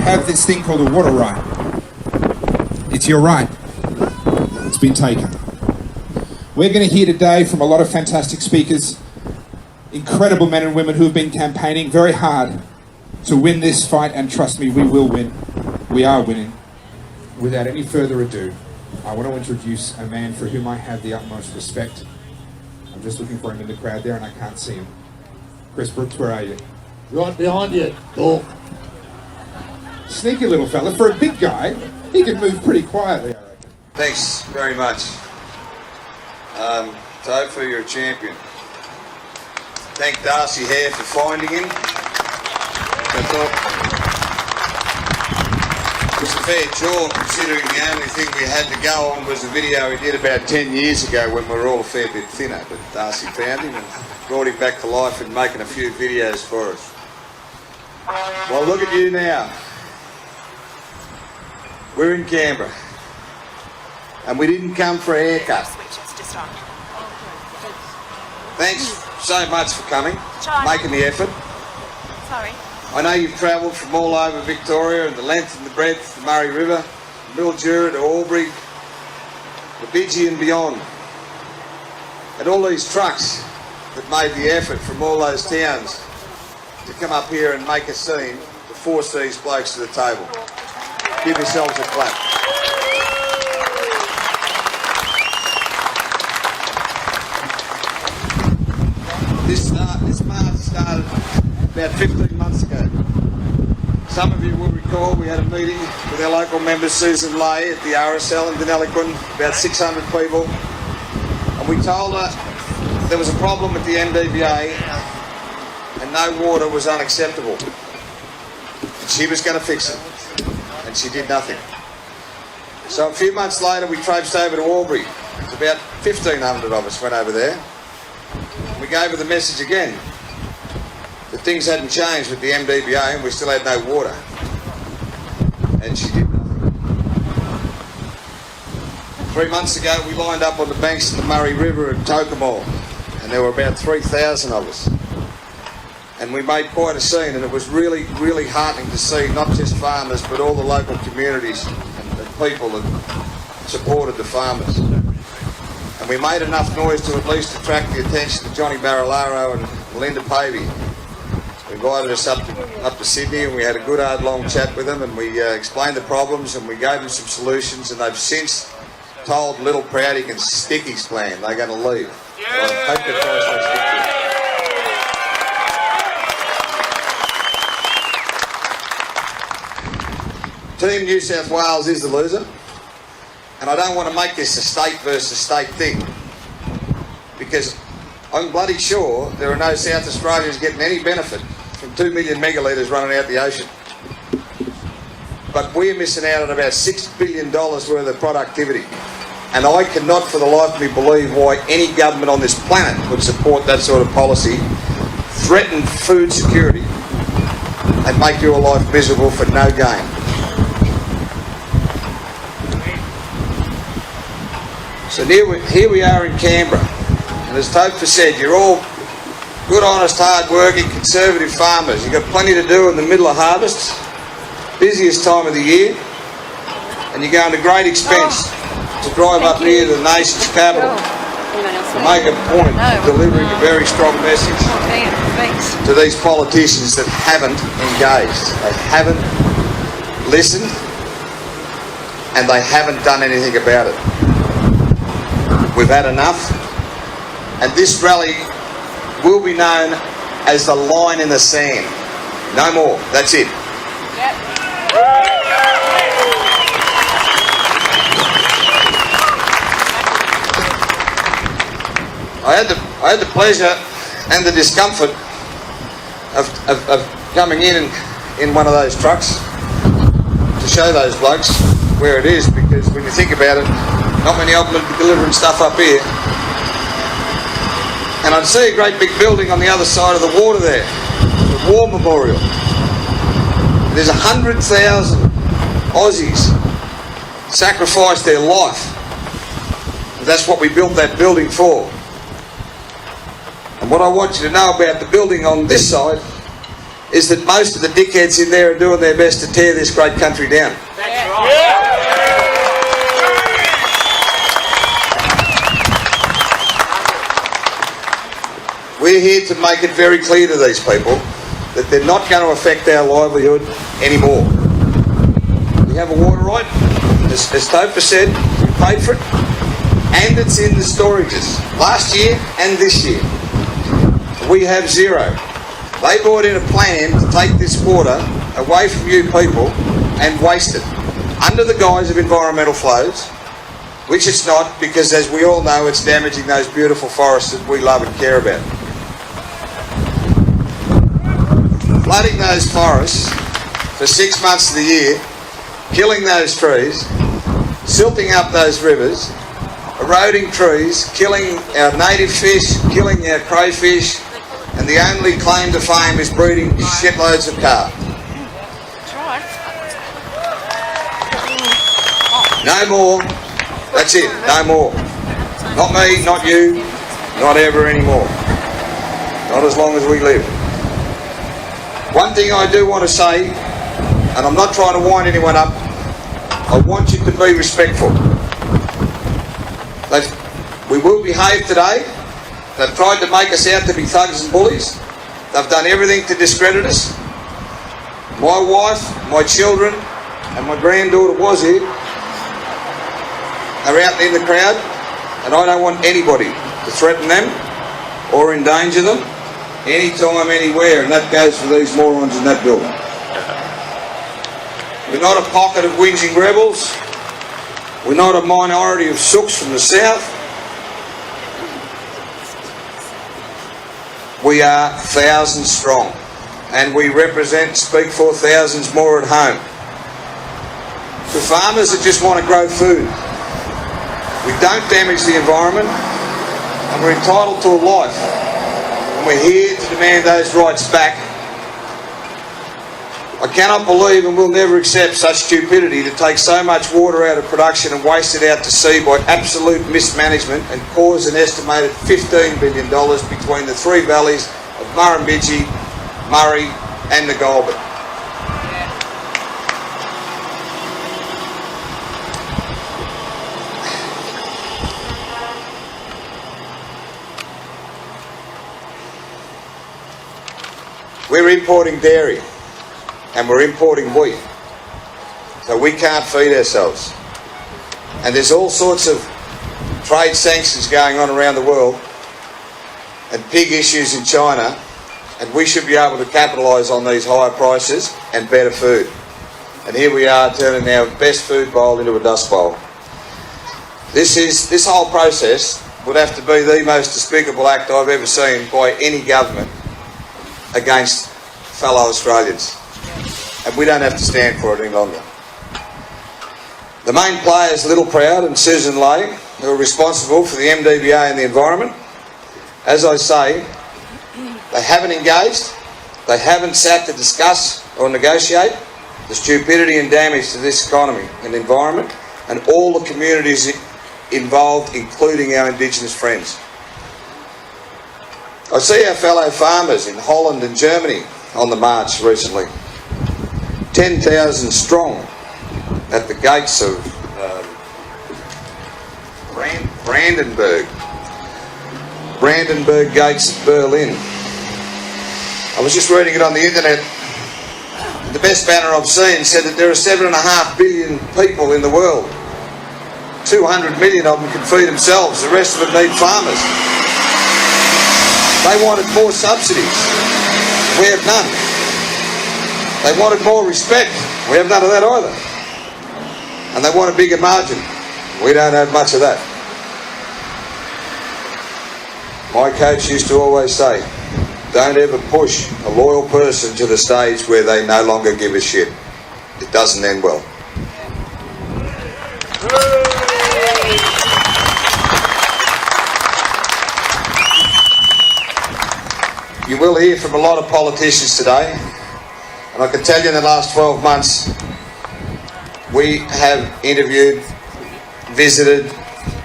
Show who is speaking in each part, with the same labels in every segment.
Speaker 1: have this thing called a water right. It's your right. It's been taken. We're going to hear today from a lot of fantastic speakers, incredible men and women who have been campaigning very hard to win this fight, and trust me, we will win. We are winning. Without any further ado, I want to introduce a man for whom I have the utmost respect. I'm just looking for him in the crowd there and I can't see him. Chris Brooks, where are you?
Speaker 2: Right behind you, Dork.
Speaker 1: Sneaky little fella. For a big guy, he can move pretty quietly, I reckon.
Speaker 3: Thanks very much. Topher, you're a champion. Thank Darcy Hare for finding him. That's all. It's a fair chore considering the only thing we had to go on was a video he did about 10 years ago when we were all a fair bit thinner. But Darcy found him and brought him back to life and making a few videos for us. Well, look at you now. We're in Canberra. And we didn't come for a haircut. Thanks so much for coming, making the effort.
Speaker 4: Sorry.
Speaker 3: I know you've travelled from all over Victoria and the length and the breadth of the Murray River, Mildura to Albury, the Bidgie and beyond. And all these trucks that made the effort from all those towns to come up here and make a scene to force these blokes to the table. Give yourselves a clap. This march started about 15 months ago. Some of you will recall we had a meeting with our local member Susan Lay at the RSL in Deniliquin, about 600 people, and we told her there was a problem with the MDBA and no water was unacceptable. And she was going to fix it, and she did nothing. So a few months later we traipsed over to Albury. It's about 1,500 of us went over there. We gave her the message again that things hadn't changed with the MDBA and we still had no water. And she did nothing. 3 months ago we lined up on the banks of the Murray River at Tokemore, and there were about 3,000 of us. And we made quite a scene, and it was really, really heartening to see not just farmers but all the local communities and people that supported the farmers. And we made enough noise to at least attract the attention of Johnny Barilaro and Melinda Pavey. They invited us up to Sydney, and we had a good hard long chat with them, and we explained the problems and we gave them some solutions, and they've since told Little Prouty can stick his plan. They're going to leave. Yeah. I hope they stick to it. Team New South Wales is the loser. And I don't want to make this a state versus state thing, because I'm bloody sure there are no South Australians getting any benefit from 2 million megalitres running out the ocean. But we're missing out on about $6 billion worth of productivity. And I cannot for the life of me believe why any government on this planet would support that sort of policy, threaten food security, and make your life miserable for no gain. So here we are in Canberra, and as Topher said, you're all good, honest, hard-working, conservative farmers. You've got plenty to do in the middle of harvest, busiest time of the year, and you're going to great expense to drive up here to the nation's capital to make a point of delivering a very strong message to these politicians that haven't engaged. They haven't listened, and they haven't done anything about it. We've had enough, and this rally will be known as the line in the sand. No more. That's it. Yep. I had the pleasure and the discomfort of coming in one of those trucks to show those blokes where it is, because when you think about it, not many of them are delivering stuff up here. And I'd see a great big building on the other side of the water there, the War Memorial. There's 100,000 Aussies sacrificed their life. That's what we built that building for. And what I want you to know about the building on this side is that most of the dickheads in there are doing their best to tear this great country down.
Speaker 4: That's right.
Speaker 3: We're here to make it very clear to these people that they're not going to affect our livelihood anymore. We have a water right, as Topher said, we paid for it, and it's in the storages, last year and this year. We have zero. They brought in a plan to take this water away from you people and waste it under the guise of environmental flows, which it's not, because as we all know, it's damaging those beautiful forests that we love and care about. Flooding those forests for 6 months of the year, killing those trees, silting up those rivers, eroding trees, killing our native fish, killing our crayfish, and the only claim to fame is breeding shitloads of carp. No more. That's it. No more. Not me, not you, not ever anymore. Not as long as we live. One thing I do want to say, and I'm not trying to wind anyone up, I want you to be respectful. We will behave today. They've tried to make us out to be thugs and bullies. They've done everything to discredit us. My wife, my children, and my granddaughter was here, are out in the crowd, and I don't want anybody to threaten them or endanger them anytime, anywhere, and that goes for these morons in that building. We're not a pocket of whinging rebels. We're not a minority of sooks from the south. We are thousands strong, and we represent, speak for thousands more at home. For farmers that just want to grow food, we don't damage the environment, and we're entitled to a life. And we're here to demand those rights back. I cannot believe and will never accept such stupidity to take so much water out of production and waste it out to sea by absolute mismanagement and cause an estimated $15 billion between the three valleys of Murrumbidgee, Murray and the Goulburn. We're importing dairy and we're importing wheat, so we can't feed ourselves. And there's all sorts of trade sanctions going on around the world and pig issues in China, and we should be able to capitalise on these higher prices and better food. And here we are turning our best food bowl into a dust bowl. This whole process would have to be the most despicable act I've ever seen by any government against fellow Australians, and we don't have to stand for it any longer. The main players, Little Proud and Susan Lay, who are responsible for the MDBA and the environment, as I say, they haven't engaged, they haven't sat to discuss or negotiate the stupidity and damage to this economy and environment and all the communities involved, including our Indigenous friends. I see our fellow farmers in Holland and Germany on the march recently, 10,000 strong at the gates of Brandenburg gates of Berlin. I was just reading it on the internet. The best banner I've seen said that there are 7.5 billion people in the world. 200 million of them can feed themselves, the rest of them need farmers. They wanted more subsidies. We have none. They wanted more respect. We have none of that either. And they want a bigger margin. We don't have much of that. My coach used to always say, don't ever push a loyal person to the stage where they no longer give a shit. It doesn't end well. You will hear from a lot of politicians today, and I can tell you in the last 12 months we have interviewed, visited,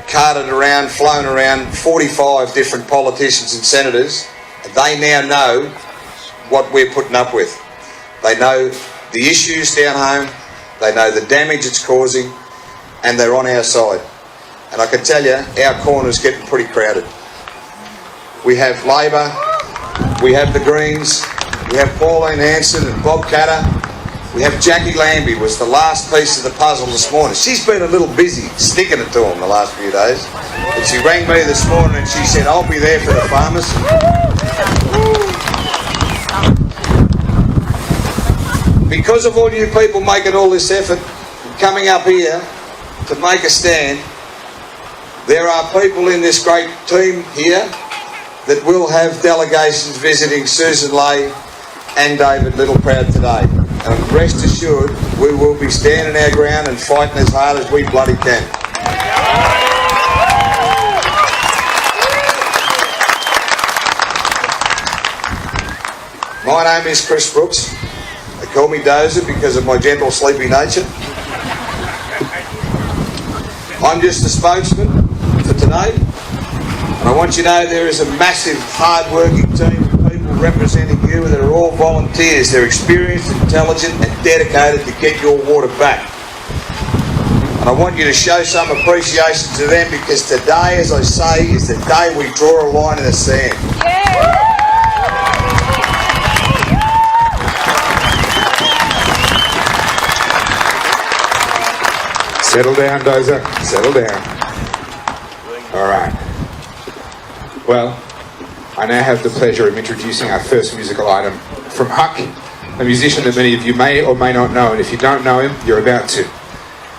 Speaker 3: carted around, flown around 45 different politicians and senators, and they now know what we're putting up with. They know the issues down home, they know the damage it's causing, and they're on our side. And I can tell you, our corner's getting pretty crowded. We have Labor, we have the Greens, we have Pauline Hanson and Bob Catter, we have Jackie Lambie was the last piece of the puzzle this morning. She's been a little busy sticking it to them the last few days. But she rang me this morning and she said, I'll be there for the farmers. Because of all you people making all this effort, coming up here to make a stand, there are people in this great team here that will have delegations visiting Susan Lay and David Littleproud today. And rest assured, we will be standing our ground and fighting as hard as we bloody can. My name is Chris Brooks. They call me Dozer because of my gentle sleepy nature. I'm just a spokesman for today, and I want you to know there is a massive hard-working team of people representing you that are all volunteers. They're experienced, intelligent and dedicated to get your water back. And I want you to show some appreciation to them because today, as I say, is the day we draw a line in the sand.
Speaker 1: Settle down, Dozer. Settle down. All right. Well, I now have the pleasure of introducing our first musical item from Huck, a musician that many of you may or may not know, and if you don't know him, you're about to.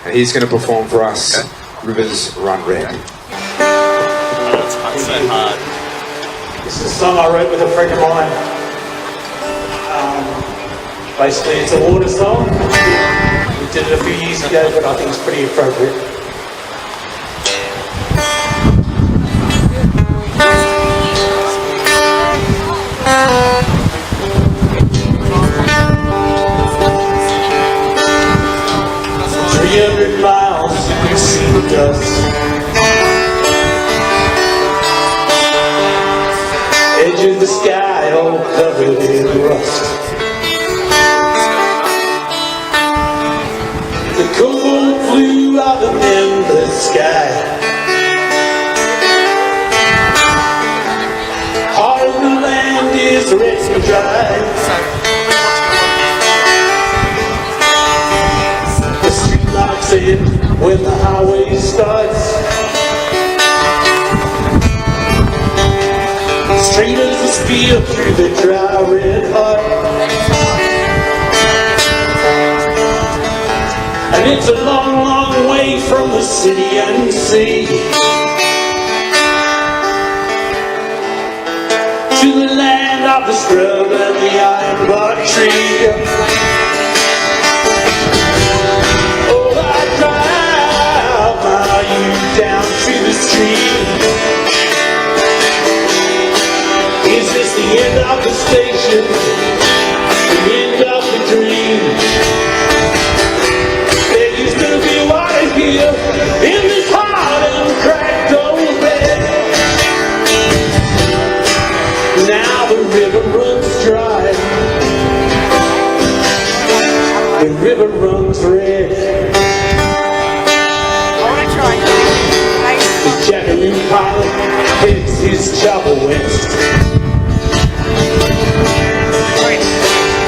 Speaker 1: And he's going to perform for us Rivers Run Red.
Speaker 4: It's so hard.
Speaker 5: This is a song I wrote with a friend of mine. Basically, it's a water song. We did it a few years ago, but I think it's pretty appropriate. You see the dust, edge of the sky all covered in rust. The cold blue of an endless sky, heart of the land is red and dry. The street lights in when the highway starts. Straight as a spear through the dry red heart. And it's a long, long way from the city and sea to the land of the scrub and the ironbark tree. Down to the stream. Is this the end of the station? The end of the dream? There used to be water here in this hard and cracked old bed. Now the river runs dry. The river runs red. The Jackaroo pilot heads his chopper west.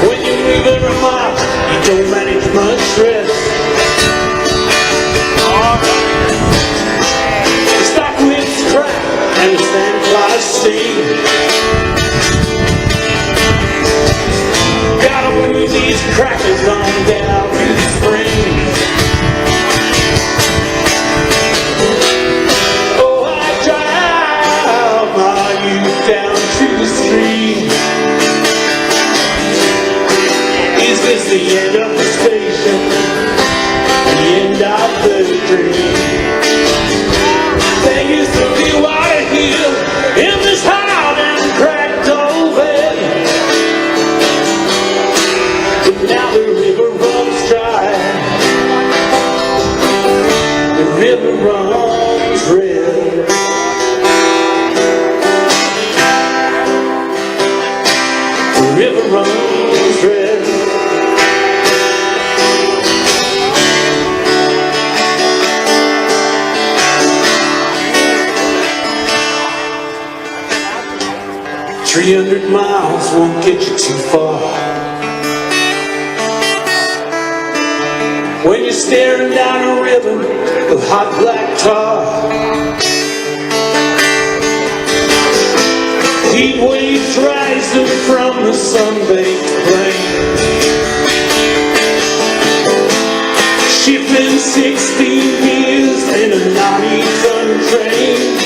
Speaker 5: When you're moving a mile, you don't manage much stress. The stock winds crack and the sand flies sting. Gotta move these crackers on down to the spring. Down to the stream. Is this the end of the station? The end of the dream? There used to be water here in this hard and cracked old bed. But now the river runs dry. The river runs red. The river 300 miles won't get you too far. When you're staring down a river of hot black tar, heat waves rising from the sun-baked plain, shifting 16 gears in a 90-ton train.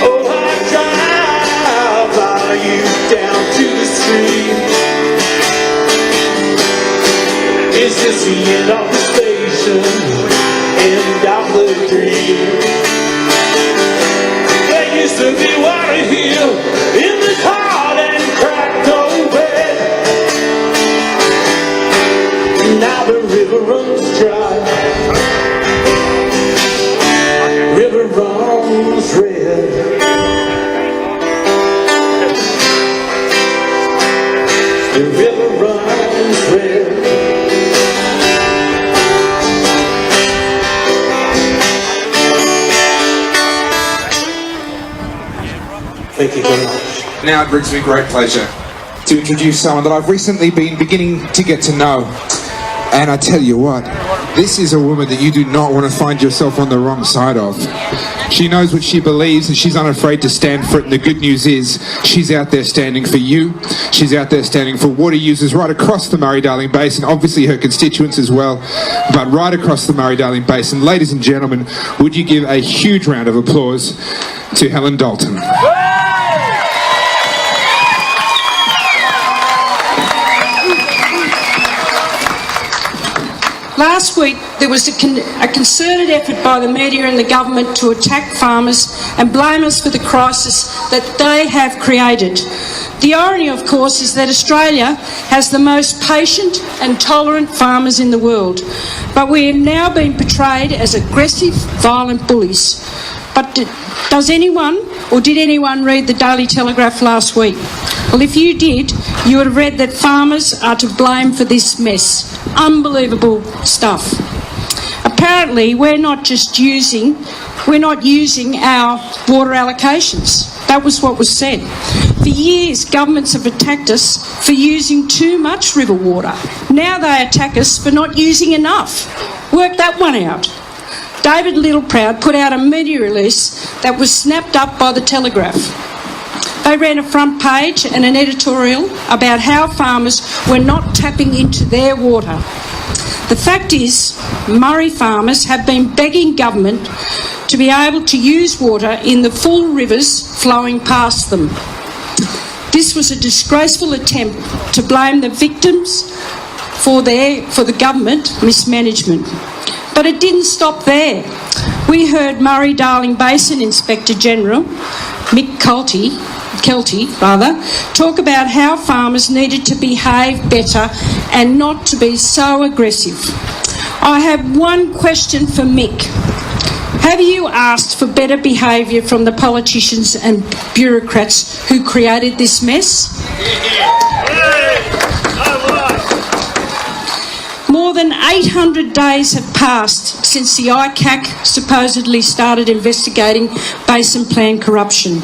Speaker 5: Oh, I drive you down to the street. Is this the end of the station? End of the dream? There used to be water here in this hard and cracked old bed. Now the river runs dry. River runs red. The river runs red. Thank you very much.
Speaker 1: Now it brings me great pleasure to introduce someone that I've recently been beginning to get to know. And I tell you what, this is a woman that you do not want to find yourself on the wrong side of. She knows what she believes and she's unafraid to stand for it. And the good news is she's out there standing for you. She's out there standing for water users right across the Murray-Darling Basin, obviously her constituents as well, but right across the Murray-Darling Basin. Ladies and gentlemen, would you give a huge round of applause to Helen Dalton?
Speaker 6: Last week, there was a concerted effort by the media and the government to attack farmers and blame us for the crisis that they have created. The irony, of course, is that Australia has the most patient and tolerant farmers in the world, but we have now been portrayed as aggressive, violent bullies. But does anyone, or did anyone read the Daily Telegraph last week? Well, if you did, you would have read that farmers are to blame for this mess. Unbelievable stuff. Apparently, we're not using our water allocations. That was what was said. For years, governments have attacked us for using too much river water. Now they attack us for not using enough. Work that one out. David Littleproud put out a media release that was snapped up by the Telegraph. They ran a front page and an editorial about how farmers were not tapping into their water. The fact is, Murray farmers have been begging government to be able to use water in the full rivers flowing past them. This was a disgraceful attempt to blame the victims for the government mismanagement. But it didn't stop there. We heard Murray-Darling Basin Inspector General Mick Kelty talk about how farmers needed to behave better and not to be so aggressive. I have one question for Mick. Have you asked for better behaviour from the politicians and bureaucrats who created this mess? More than 800 days have passed since the ICAC supposedly started investigating basin plan corruption.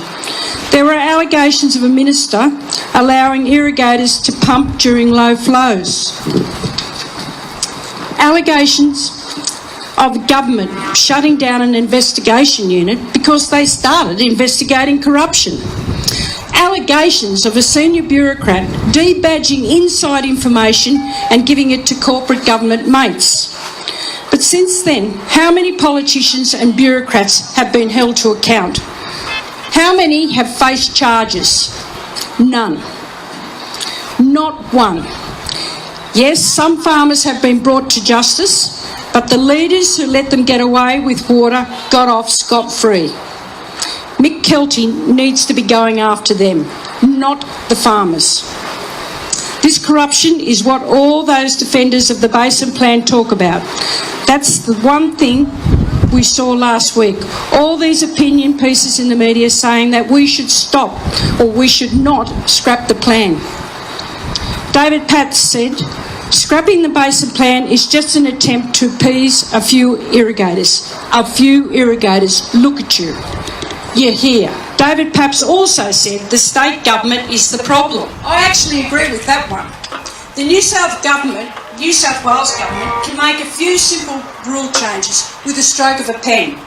Speaker 6: There were allegations of a minister allowing irrigators to pump during low flows. Allegations of government shutting down an investigation unit because they started investigating corruption. Allegations of a senior bureaucrat debadging inside information and giving it to corporate government mates. But since then, how many politicians and bureaucrats have been held to account? How many have faced charges? None. Not one. Yes, some farmers have been brought to justice, but the leaders who let them get away with water got off scot-free. Mick Kelty needs to be going after them, not the farmers. This corruption is what all those defenders of the Basin Plan talk about. That's the one thing we saw last week. All these opinion pieces in the media saying that we should stop or we should not scrap the plan. David Patz said, scrapping the Basin Plan is just an attempt to appease a few irrigators. A few irrigators. Look at you. You're here. David Paps also said the state government is the problem. I actually agree with that one. The New South Wales government can make a few simple rule changes with a stroke of a pen,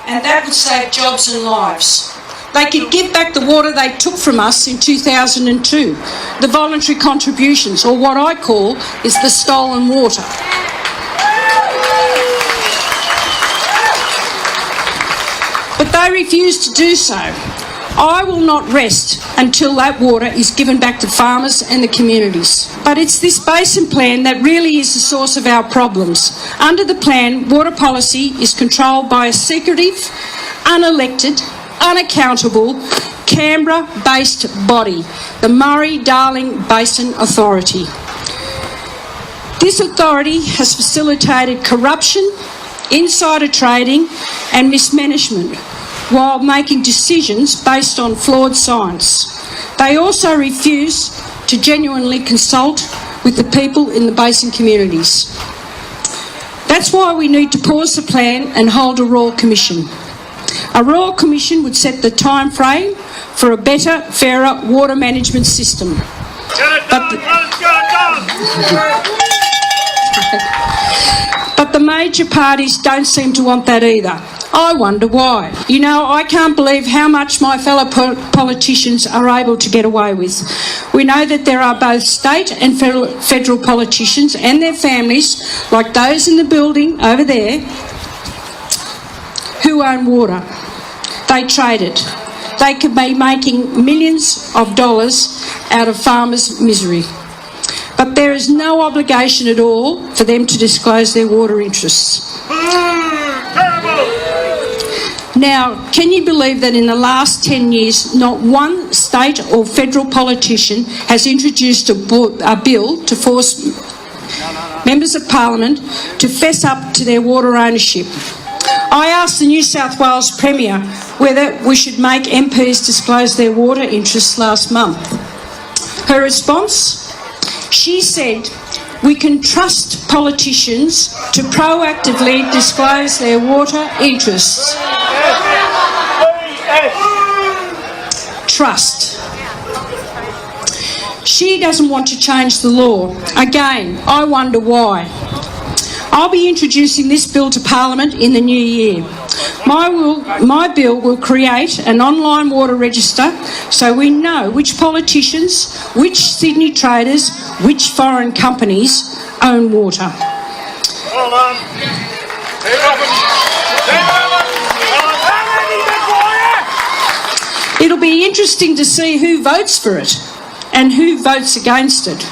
Speaker 6: and that would save jobs and lives. They could give back the water they took from us in 2002, the voluntary contributions, or what I call is the stolen water. But they refuse to do so. I will not rest until that water is given back to farmers and the communities. But it's this basin plan that really is the source of our problems. Under the plan, water policy is controlled by a secretive, unelected, unaccountable, Canberra-based body, the Murray-Darling Basin Authority. This authority has facilitated corruption, insider trading and mismanagement while making decisions based on flawed science. They also refuse to genuinely consult with the people in the basin communities. That's why we need to pause the plan and hold a Royal Commission. A Royal Commission would set the time frame for a better, fairer water management system. But the major parties don't seem to want that either. I wonder why. You know, I can't believe how much my fellow politicians are able to get away with. We know that there are both state and federal politicians and their families, like those in the building over there, who own water. They trade it. They could be making millions of dollars out of farmers' misery. But there is no obligation at all for them to disclose their water interests. Now, can you believe that in the last 10 years, not one state or federal politician has introduced a bill to force members of Parliament to fess up to their water ownership? I asked the New South Wales Premier whether we should make MPs disclose their water interests last month. Her response? She said, we can trust politicians to proactively disclose their water interests. Trust. She doesn't want to change the law. Again, I wonder why. I'll be introducing this bill to Parliament in the new year. My bill will create an online water register so we know which politicians, which Sydney traders, which foreign companies own water. It'll be interesting to see who votes for it and who votes against it.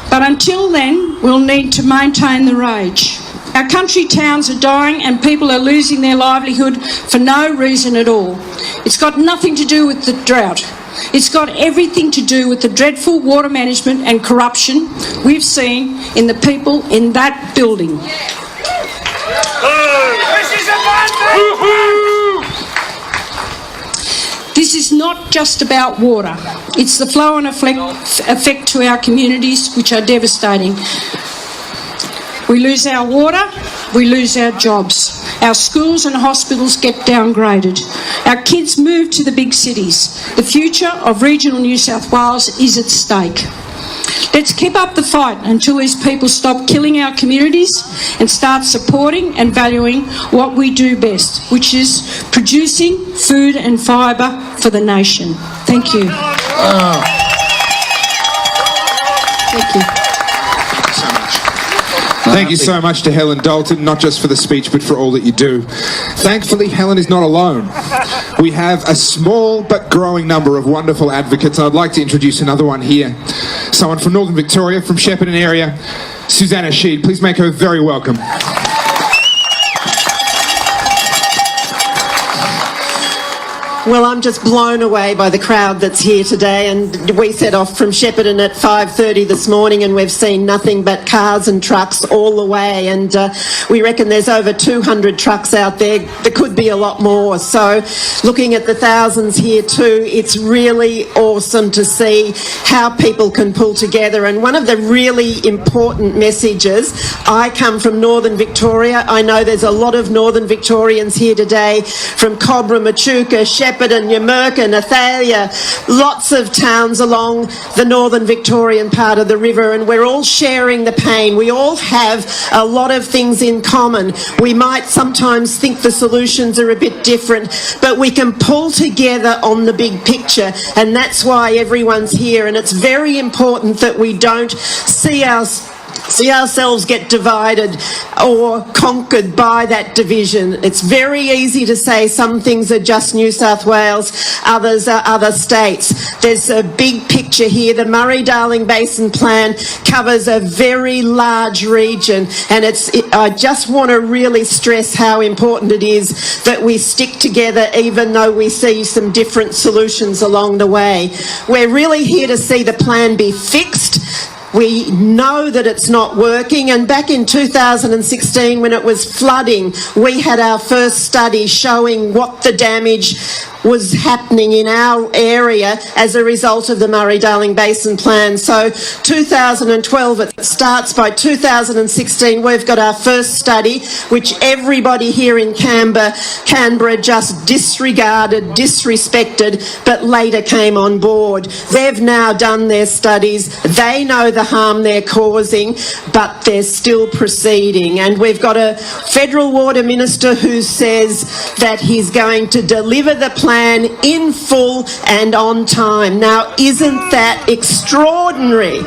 Speaker 6: But until then, we'll need to maintain the rage. Our country towns are dying and people are losing their livelihood for no reason at all. It's got nothing to do with the drought. It's got everything to do with the dreadful water management and corruption we've seen in the people in that building. This is not just about water. It's the flow and effect to our communities, which are devastating. We lose our water, we lose our jobs. Our schools and hospitals get downgraded. Our kids move to the big cities. The future of regional New South Wales is at stake. Let's keep up the fight until these people stop killing our communities and start supporting and valuing what we do best, which is producing food and fibre for the nation. Thank you. Thank you.
Speaker 1: Thank you so much to Helen Dalton, not just for the speech, but for all that you do. Thankfully, Helen is not alone. We have a small but growing number of wonderful advocates, and I'd like to introduce another one here. Someone from Northern Victoria, from Shepparton area, Susanna Sheed. Please make her very welcome.
Speaker 7: Well, I'm just blown away by the crowd that's here today, and we set off from Shepparton at 5:30 this morning and we've seen nothing but cars and trucks all the way, and we reckon there's over 200 trucks out there. There could be a lot more. So looking at the thousands here too, it's really awesome to see how people can pull together. And one of the really important messages, I come from Northern Victoria. I know there's a lot of Northern Victorians here today from Cobra, Machuca, Shepparton, Shepparton, Yumurka, Athalia, lots of towns along the northern Victorian part of the river, and we're all sharing the pain. We all have a lot of things in common. We might sometimes think the solutions are a bit different, but we can pull together on the big picture, and that's why everyone's here. And it's very important that we don't see ourselves get divided or conquered by that division. It's very easy to say some things are just New South Wales, others are other states. There's a big picture here. The Murray-Darling Basin Plan covers a very large region, and I just want to really stress how important it is that we stick together even though we see some different solutions along the way. We're really here to see the plan be fixed. We know that it's not working, and back in 2016 when it was flooding, we had our first study showing what the damage was happening in our area as a result of the Murray-Darling Basin Plan. So 2012 it starts. By 2016 we've got our first study, which everybody here in Canberra just disregarded, disrespected, but later came on board. They've now done their studies. They know the harm they're causing, but they're still proceeding. And we've got a Federal Water Minister who says that he's going to deliver the plan in full and on time. Now, isn't that extraordinary?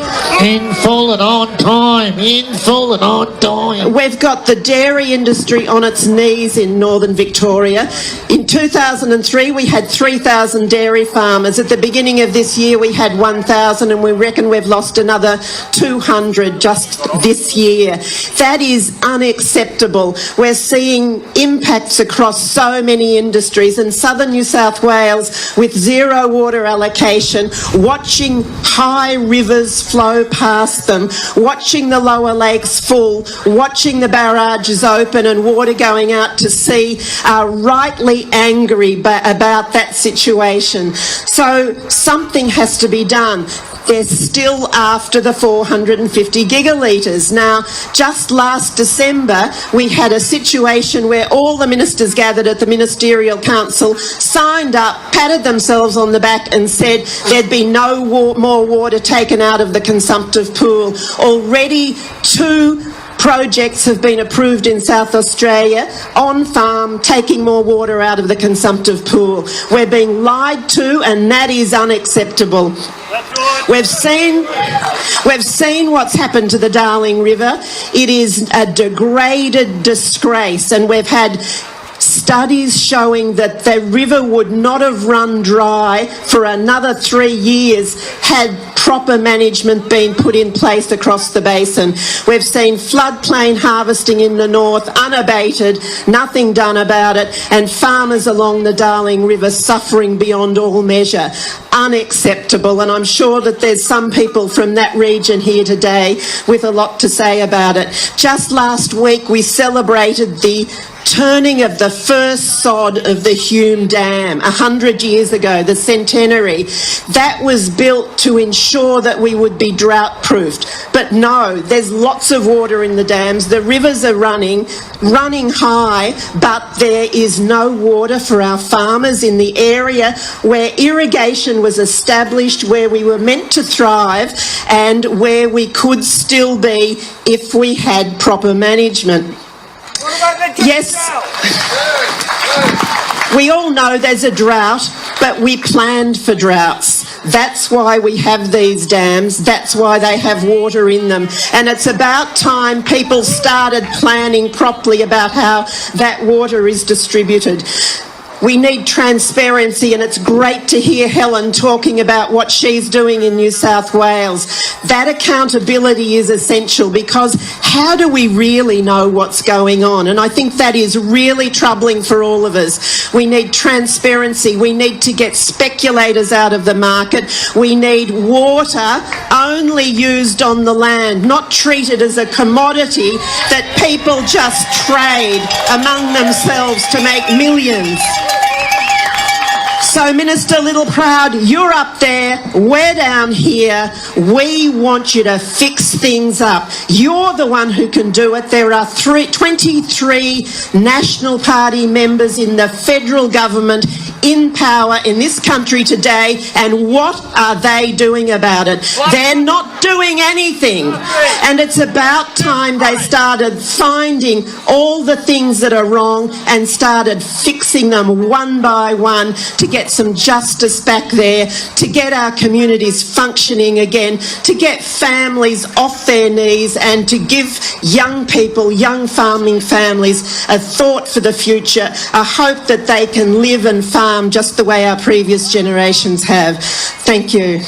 Speaker 2: In full and on time. In full and on time.
Speaker 7: We've got the dairy industry on its knees in northern Victoria. In 2003, we had 3,000 dairy farmers. At the beginning of this year, we had 1,000, and we reckon we've lost another 200 just this year. That is unacceptable. We're seeing impacts across so many industries. In southern New South Wales, with zero water allocation, watching high rivers flow past them, watching the lower lakes full, watching the barrages open and water going out to sea, are rightly angry about that situation. So something has to be done. They're still after the 450 gigalitres. Now, just last December, we had a situation where all the ministers gathered at the Ministerial Council, signed up, patted themselves on the back and said there'd be no more water taken out of the consumptive pool. Already 2 projects have been approved in South Australia on farm, taking more water out of the consumptive pool. We're being lied to, and that is unacceptable. We've seen what's happened to the Darling River. It is a degraded disgrace, and we've had studies showing that the river would not have run dry for another 3 years had proper management been put in place across the basin. We've seen floodplain harvesting in the north unabated, nothing done about it, and farmers along the Darling River suffering beyond all measure. Unacceptable, and I'm sure that there's some people from that region here today with a lot to say about it. Just last week we celebrated the turning of the first sod of the Hume Dam 100 years ago, the centenary. That was built to ensure that we would be drought proofed. But no, there's lots of water in the dams. The rivers are running high, but there is no water for our farmers in the area where irrigation was established, where we were meant to thrive, and where we could still be if we had proper management. Yes, we all know there's a drought, but we planned for droughts. That's why we have these dams. That's why they have water in them. And it's about time people started planning properly about how that water is distributed. We need transparency, and it's great to hear Helen talking about what she's doing in New South Wales. That accountability is essential, because how do we really know what's going on? And I think that is really troubling for all of us. We need transparency. We need to get speculators out of the market. We need water only used on the land, not treated as a commodity that people just trade among themselves to make millions. So, Minister Littleproud, you're up there, we're down here. We want you to fix things up. You're the one who can do it. There are 23 National Party members in the federal government in power in this country today, and what are they doing about it? They're not doing anything. And it's about time they started finding all the things that are wrong and started fixing them one by one to get some justice back there, to get our communities functioning again, to get families off their knees, and to give young people, young farming families, a thought for the future, a hope that they can live and farm just the way our previous generations have. Thank you.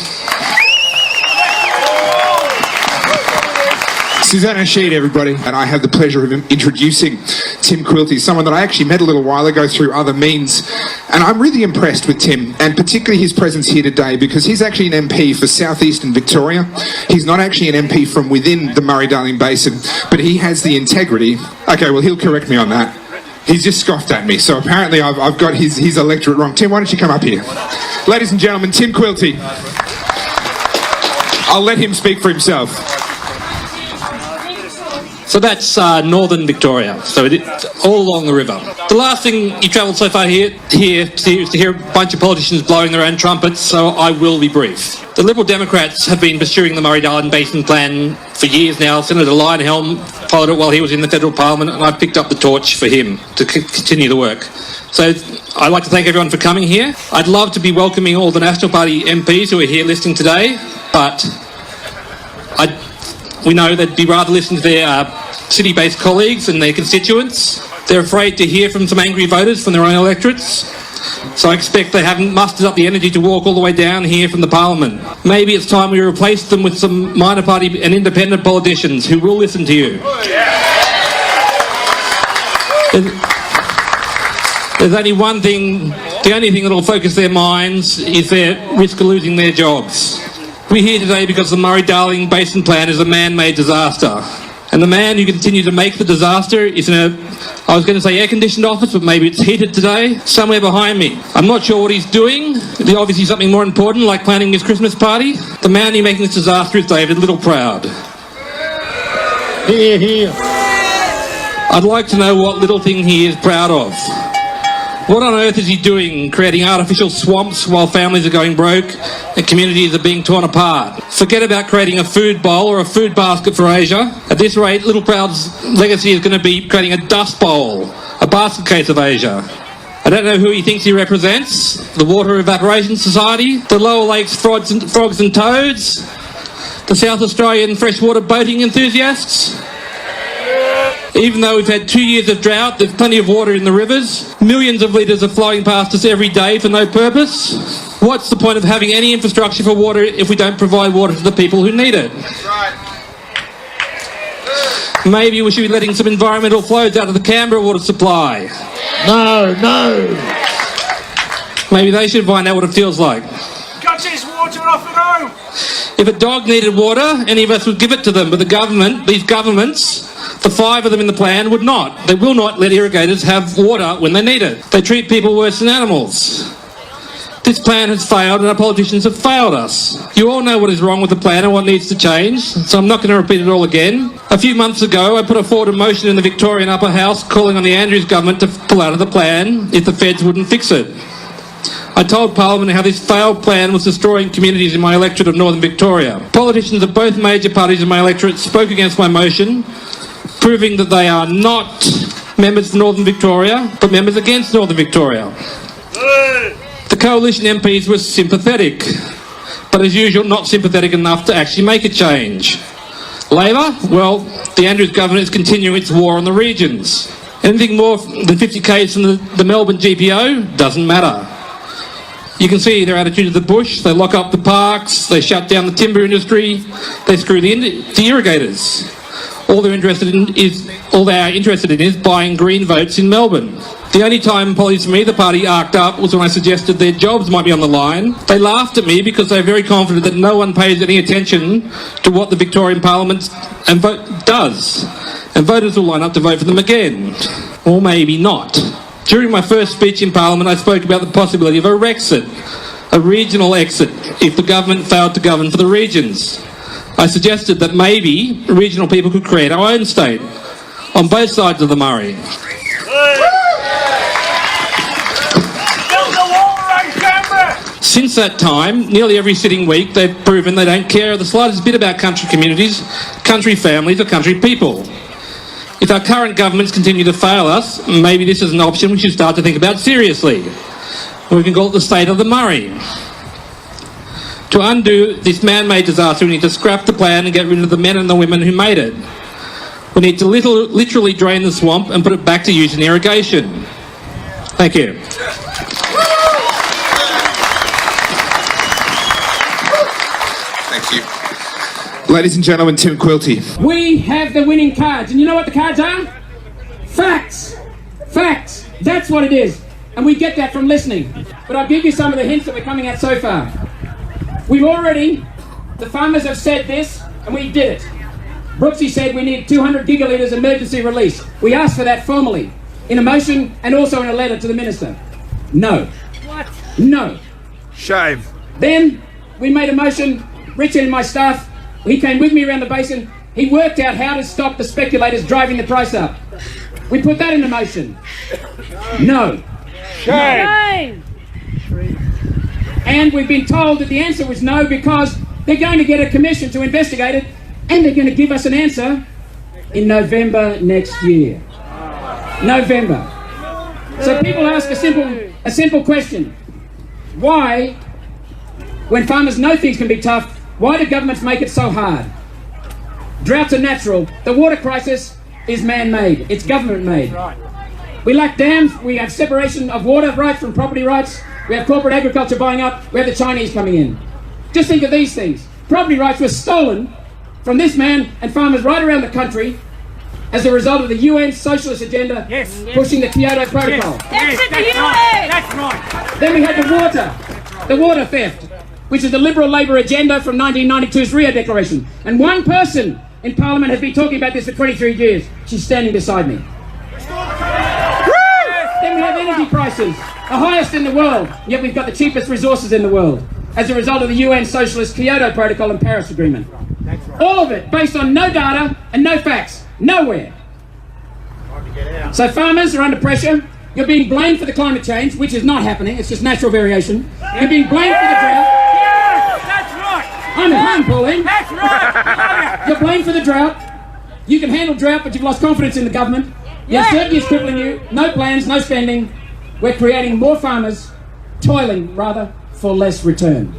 Speaker 1: Susanna Sheed, everybody, and I have the pleasure of introducing Tim Quilty, someone that I actually met a little while ago through other means, and I'm really impressed with Tim, and particularly his presence here today, because he's actually an MP for southeastern Victoria. He's not actually an MP from within the Murray-Darling Basin, but he has the integrity. Okay, well, he'll correct me on that. He's just scoffed at me, so apparently I've got his electorate wrong. Tim, why don't you come up here? Ladies and gentlemen, Tim Quilty. I'll let him speak for himself.
Speaker 8: So that's northern Victoria, so it's all along the river. The last thing you travelled so far here is to hear a bunch of politicians blowing their own trumpets, so I will be brief. The Liberal Democrats have been pursuing the Murray-Darling Basin Plan for years now. Senator Lionhelm followed it while he was in the federal parliament, and I picked up the torch for him to continue the work. So I'd like to thank everyone for coming here. I'd love to be welcoming all the National Party MPs who are here listening today, but we know they'd be rather listening to their city-based colleagues and their constituents. They're afraid to hear from some angry voters from their own electorates. So I expect they haven't mustered up the energy to walk all the way down here from the Parliament. Maybe it's time we replace them with some minor party and independent politicians who will listen to you. There's only one thing, the only thing that will focus their minds is their risk of losing their jobs. We're here today because the Murray-Darling Basin Plan is a man-made disaster. And the man who continues to make the disaster is in a, I was going to say air-conditioned office, but maybe it's heated today, somewhere behind me. I'm not sure what he's doing. There's obviously something more important, like planning his Christmas party. The man who's making this disaster is David Littleproud.
Speaker 2: Hear, hear.
Speaker 8: I'd like to know what little thing he is proud of. What on earth is he doing, creating artificial swamps while families are going broke and communities are being torn apart? Forget about creating a food bowl or a food basket for Asia. At this rate, Littleproud's legacy is going to be creating a dust bowl, a basket case of Asia. I don't know who he thinks he represents. The Water Evaporation Society, the Lower Lakes frogs and toads, the South Australian freshwater boating enthusiasts. Even though we've had 2 years of drought, there's plenty of water in the rivers. Millions of litres are flowing past us every day for no purpose. What's the point of having any infrastructure for water if we don't provide water to the people who need it? Maybe we should be letting some environmental flows out of the Canberra water supply.
Speaker 2: No, no.
Speaker 8: Maybe they should find out what it feels like.
Speaker 5: Got this water off at home.
Speaker 8: If a dog needed water, any of us would give it to them, but the government, these governments, the 5 of them in the plan, would not. They will not let irrigators have water when they need it. They treat people worse than animals. This plan has failed and our politicians have failed us. You all know what is wrong with the plan and what needs to change, so I'm not going to repeat it all again. A few months ago, I put forward a motion in the Victorian Upper House calling on the Andrews government to pull out of the plan if the feds wouldn't fix it. I told Parliament how this failed plan was destroying communities in my electorate of Northern Victoria. Politicians of both major parties in my electorate spoke against my motion, proving that they are not members for Northern Victoria, but members against Northern Victoria. The coalition MPs were sympathetic, but as usual, not sympathetic enough to actually make a change. Labor? Well, the Andrews government is continuing its war on the regions. Anything more than 50 k's from the Melbourne GPO doesn't matter. You can see their attitude of the bush. They lock up the parks, they shut down the timber industry, they screw the irrigators. All they are interested in is buying green votes in Melbourne. The only time politics for me, the party arced up, was when I suggested their jobs might be on the line. They laughed at me because they're very confident that no one pays any attention to what the Victorian Parliament does. And voters will line up to vote for them again. Or maybe not. During my first speech in Parliament, I spoke about the possibility of a Rexit, a regional exit, if the government failed to govern for the regions. I suggested that maybe regional people could create our own state on both sides of the Murray. Since that time, nearly every sitting week, they've proven they don't care the slightest bit about country communities, country families or country people. If our current governments continue to fail us, maybe this is an option we should start to think about seriously. We can call it the state of the Murray. To undo this man-made disaster, we need to scrap the plan and get rid of the men and the women who made it. We need to literally drain the swamp and put it back to use in irrigation. Thank you.
Speaker 1: Thank you. Ladies and gentlemen, Tim Quilty.
Speaker 9: We have the winning cards. And you know what the cards are? Facts. Facts. That's what it is. And we get that from listening. But I'll give you some of the hints that we're coming at so far. The farmers have said this, and we did it. Brooksy said we need 200 gigalitres emergency release. We asked for that formally, in a motion and also in a letter to the Minister. No.
Speaker 10: What?
Speaker 9: No.
Speaker 10: Shame.
Speaker 9: Then we made a motion, Richard and my staff, he came with me around the basin, he worked out how to stop the speculators driving the price up. We put that in a motion. No.
Speaker 10: Shame.
Speaker 9: And we've been told that the answer was no because they're going to get a commission to investigate it and they're going to give us an answer in November next year. November. So people ask a simple question. Why, when farmers know things can be tough, why do governments make it so hard? Droughts are natural. The water crisis is man-made. It's government-made. We lack dams. We have separation of water rights from property rights. We have corporate agriculture buying up. We have the Chinese coming in. Just think of these things. Property rights were stolen from this man and farmers right around the country as a result of the UN socialist agenda pushing the Kyoto Protocol.
Speaker 10: Exit the UN! That's right.
Speaker 9: Then we had the water theft, which is the Liberal Labor agenda from 1992's Rio Declaration. And one person in Parliament has been talking about this for 23 years. She's standing beside me. Then we have energy prices, the highest in the world, yet we've got the cheapest resources in the world as a result of the UN socialist Kyoto Protocol and Paris Agreement. All of it based on no data and no facts. Nowhere. So farmers are under pressure. You're being blamed for the climate change, which is not happening. It's just natural variation. You're being blamed for the drought.
Speaker 10: Yes, that's right.
Speaker 9: I'm at home, Pauline.
Speaker 10: That's right.
Speaker 9: You're blamed for the drought. You can handle drought, but you've lost confidence in the government. The uncertainty is crippling you. No plans, no spending. We're creating more farmers, toiling rather, for less return.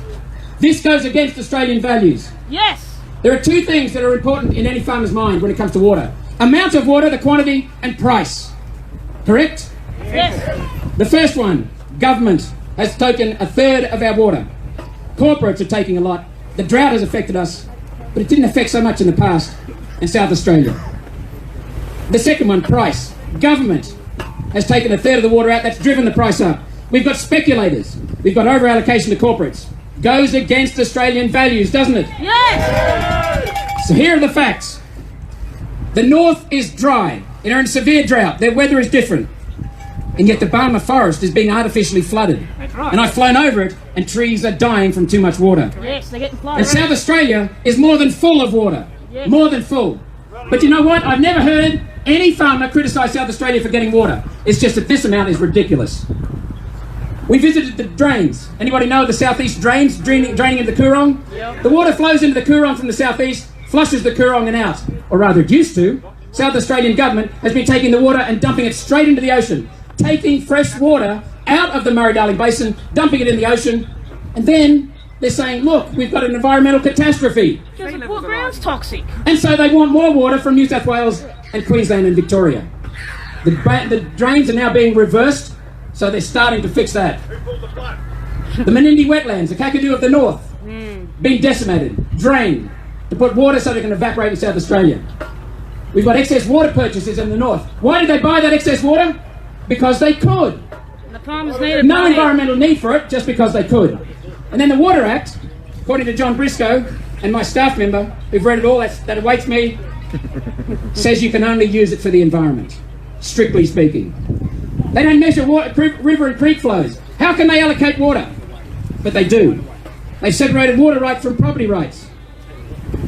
Speaker 9: This goes against Australian values.
Speaker 10: Yes.
Speaker 9: There are two things that are important in any farmer's mind when it comes to water. Amount of water, the quantity, and price. Correct?
Speaker 10: Yes.
Speaker 9: The first one, government has taken a third of our water. Corporates are taking a lot. The drought has affected us, but it didn't affect so much in the past in South Australia. The second one, price. Government has taken a third of the water out. That's driven the price up. We've got speculators. We've got over-allocation to corporates. Goes against Australian values, doesn't it?
Speaker 10: Yes.
Speaker 9: So here are the facts. The north is dry. They're in severe drought. Their weather is different. And yet the Barmah forest is being artificially flooded.
Speaker 10: That's right.
Speaker 9: And I've flown over it and trees are dying from too much water.
Speaker 10: Yes, they're getting flooded.
Speaker 9: And South Australia is more than full of water.
Speaker 10: Yes.
Speaker 9: More than full. But you know what? I've never heard any farmer criticise South Australia for getting water. It's just that this amount is ridiculous. We visited the drains. Anybody know the southeast drains draining into the Coorong?
Speaker 10: Yep.
Speaker 9: The water flows into the Coorong from the southeast, flushes the Coorong and out. Or rather it used to. South Australian government has been taking the water and dumping it straight into the ocean. Taking fresh water out of the Murray-Darling Basin, dumping it in the ocean, and then they're saying, look, we've got an environmental catastrophe.
Speaker 10: Because the poor ground's toxic.
Speaker 9: And so they want more water from New South Wales and Queensland and Victoria. The drains are now being reversed, so they're starting to fix that. The Menindee wetlands, the Kakadu of the north, being decimated, drained, to put water so they can evaporate in South Australia. We've got excess water purchases in the north. Why did they buy that excess water? Because they could.
Speaker 10: The farmers needed
Speaker 9: No
Speaker 10: money.
Speaker 9: environmental need for it, just because they could. And then the Water Act, according to John Briscoe and my staff member, who've read it all, that awaits me, says you can only use it for the environment, strictly speaking. They don't measure river and creek flows. How can they allocate water? But they do. They've separated water rights from property rights.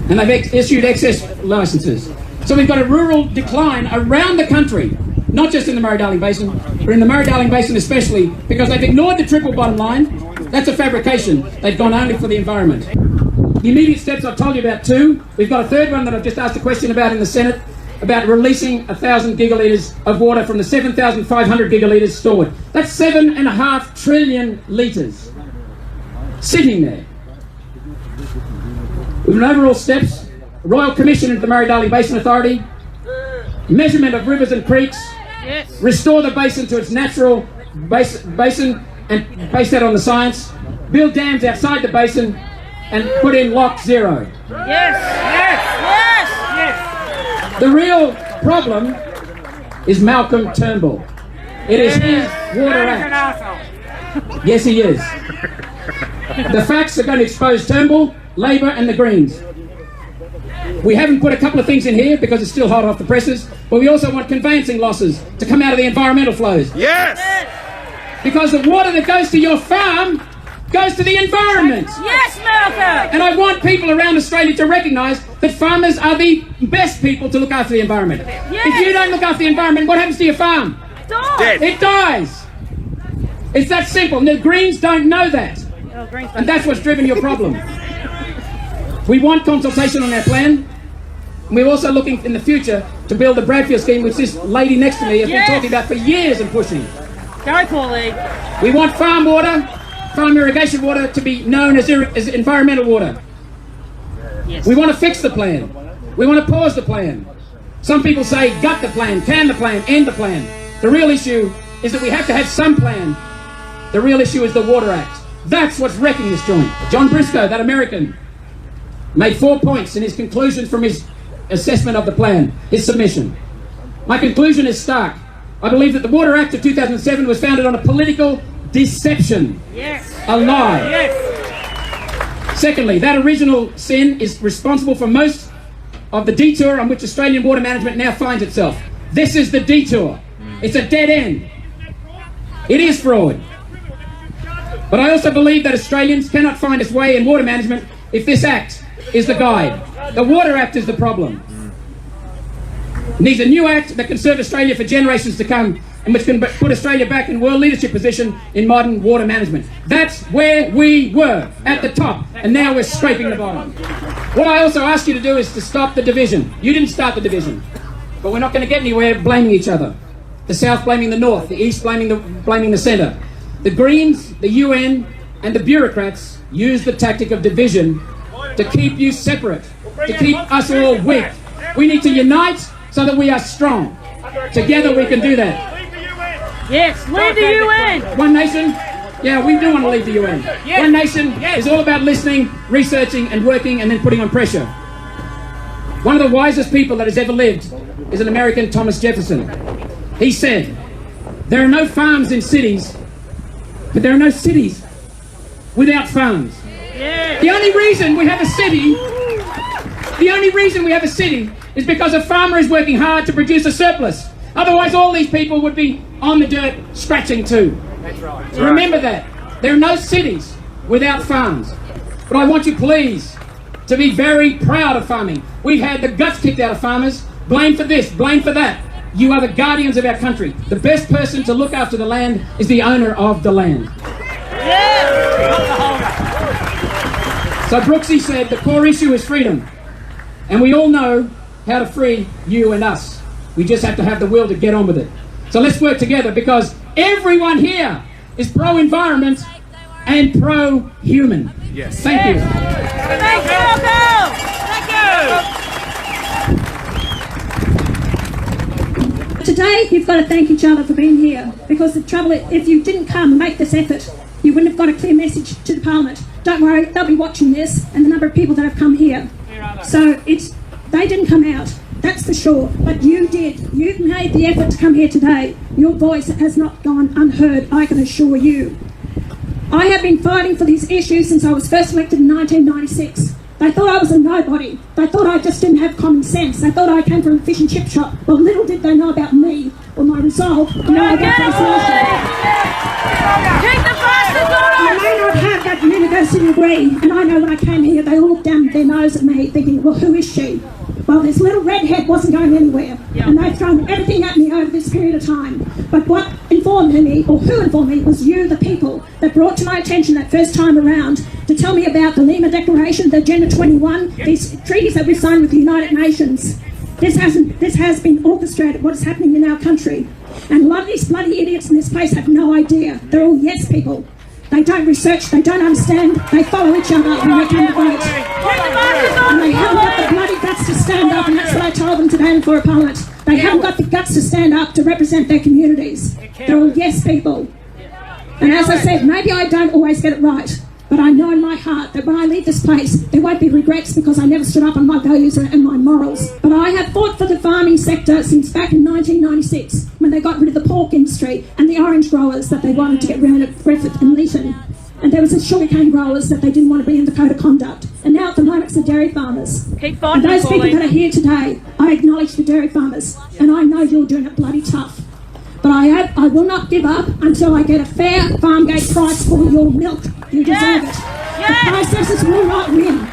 Speaker 9: And they've issued excess licences. So we've got a rural decline around the country, not just in the Murray-Darling Basin, but in the Murray-Darling Basin especially, because they've ignored the triple bottom line. That's a fabrication. They've gone only for the environment. The immediate steps I've told you about two. We've got a third one that I've just asked a question about in the Senate, about releasing 1,000 gigalitres of water from the 7,500 gigalitres stored. That's 7.5 trillion litres sitting there. With an overall steps, a Royal Commission into the Murray-Darling Basin Authority, measurement of rivers and creeks, restore the basin to its natural basin and base that on the science, build dams outside the basin and put in Lock Zero. The real problem is Malcolm Turnbull. It is his Water Act. Yes, he is. The facts are going to expose Turnbull, Labor and the Greens. We haven't put a couple of things in here because it's still hot off the presses, but we also want conveyancing losses to come out of the environmental flows.
Speaker 4: Yes!
Speaker 9: Because the water that goes to your farm goes to the environment.
Speaker 10: Yes, Malcolm!
Speaker 9: And I want people around Australia to recognise that farmers are the best people to look after the environment.
Speaker 10: Yes.
Speaker 9: If you don't look after the environment, what happens to your farm?
Speaker 10: Dead.
Speaker 9: It dies. It's that simple. And the Greens don't know that. And that's what's driven your problem. We want consultation on our plan. And we're also looking in the future to build a Bradfield scheme, which this lady next to me has been talking about for years and pushing.
Speaker 10: Go, Paulie.
Speaker 9: We want farm water, farm irrigation water to be known as environmental water.
Speaker 10: Yes.
Speaker 9: We want to fix the plan. We want to pause the plan. Some people say gut the plan, can the plan, end the plan. The real issue is that we have to have some plan. The real issue is the Water Act. That's what's wrecking this joint. John Briscoe, that American, made 4 points in his conclusions from his assessment of the plan, his submission. My conclusion is stark. I believe that the Water Act of 2007 was founded on a political deception.
Speaker 10: Yes.
Speaker 9: A lie.
Speaker 10: Yes.
Speaker 9: Secondly, that original sin is responsible for most of the detour on which Australian water management now finds itself. This is the detour. It's a dead end. It is fraud. But I also believe that Australians cannot find its way in water management if this act is the guide. The Water Act is the problem. It needs a new act that can serve Australia for generations to come and which can put Australia back in world leadership position in modern water management. That's where we were, at the top, and now we're scraping the bottom. What I also ask you to do is to stop the division. You didn't start the division, but we're not going to get anywhere blaming each other. The South blaming the North, the East blaming the Centre. The Greens, the UN and the bureaucrats use the tactic of division to keep you separate, to keep us all weak. We need to unite so that we are strong. Together we can do that.
Speaker 10: Yes, leave the UN.
Speaker 9: One nation, yeah, we do want to leave the UN. One nation is all about listening, researching and working and then putting on pressure. One of the wisest people that has ever lived is an American, Thomas Jefferson. He said, there are no farms in cities, but there are no cities without farms. The only reason we have a city is because a farmer is working hard to produce a surplus. Otherwise, all these people would be on the dirt scratching too. That's right. So remember that. There are no cities without farms. But I want you, please, to be very proud of farming. We've had the guts kicked out of farmers. Blame for this, blame for that. You are the guardians of our country. The best person to look after the land is the owner of the land. So Brooksy said the core issue is freedom. And we all know how to free you and us. We just have to have the will to get on with it. So let's work together because everyone here is pro-environment and pro-human.
Speaker 4: Yes.
Speaker 9: Thank you.
Speaker 10: Thank you, Malcolm. Thank you.
Speaker 11: Today, you've got to thank each other for being here because the trouble is, if you didn't come and make this effort, you wouldn't have got a clear message to the Parliament. Don't worry, they'll be watching this and the number of people that have come here. So they didn't come out, that's for sure, but you did. You've made the effort to come here today. Your voice has not gone unheard, I can assure you. I have been fighting for these issues since I was first elected in 1996. They thought I was a nobody. They thought I just didn't have common sense. They thought I came from a fish and chip shop. Well, little did they know about me or my resolve to know about this nation.
Speaker 10: Keep the bastards on!
Speaker 11: I may not have that a university degree, and I know when I came here, they all looked down their nose at me, thinking, well, who is she? Well, this little redhead wasn't going anywhere, and they've thrown everything at me over this period of time. But what informed me, or who informed me, was you, the people, that brought to my attention that first time around to tell me about the Lima Declaration, the Agenda 21, these treaties that we signed with the United Nations. This has been orchestrated, what is happening in our country. And a lot of these bloody idiots in this place have no idea. They're all yes people. They don't research, they don't understand, they follow each other when they come to vote. And they haven't got the bloody guts to stand up, and that's what I told them today in for Parliament. They haven't got the guts to stand up to represent their communities. They're all yes people. And as I said, maybe I don't always get it right, but I know in my heart that when I leave this place, there won't be regrets because I never stood up on my values and my morals. But I have fought for the farming sector since back in 1996, when they got rid of the pork industry and the orange growers that they wanted to get rid of Griffith and Leeton. And there was the sugarcane growers that they didn't want to be in the code of conduct. And now at the moment it's the dairy farmers. And those people that are here today, I acknowledge the dairy farmers, and I know you're doing it bloody tough. But I will not give up until I get a fair farm gate price for your milk. You deserve it. The processors will not win.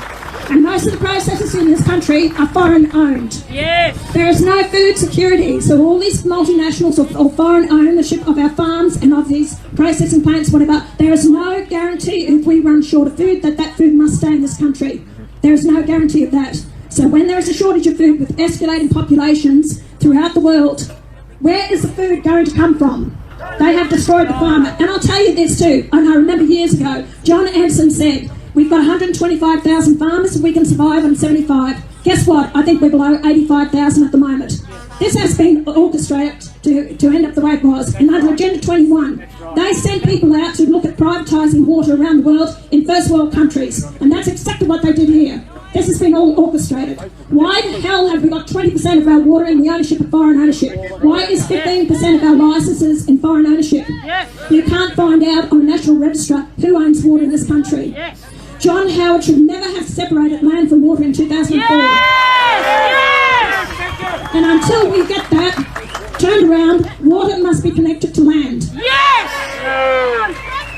Speaker 11: And most of the processors in this country are foreign owned. There is no food security. So all these multinationals or foreign ownership of our farms and of these processing plants, whatever, there is no guarantee if we run short of food that that food must stay in this country. There is no guarantee of that. So when there is a shortage of food with escalating populations throughout the world, where is the food going to come from? They have destroyed the farmer. And I'll tell you this too, and I remember years ago, John Anderson said, we've got 125,000 farmers, we can survive on 75. Guess what? I think we're below 85,000 at the moment. This has been orchestrated to end up the way it was. And under Agenda 21, they sent people out to look at privatising water around the world in first world countries. And that's exactly what they did here. This has been all orchestrated. Why the hell have we got 20% of our water in the ownership of foreign ownership? Why is 15% of our licences in foreign ownership? You can't find out on a national register who owns water in this country. John Howard should never have separated land from water in 2004. And until we get that turned around, water must be connected to land.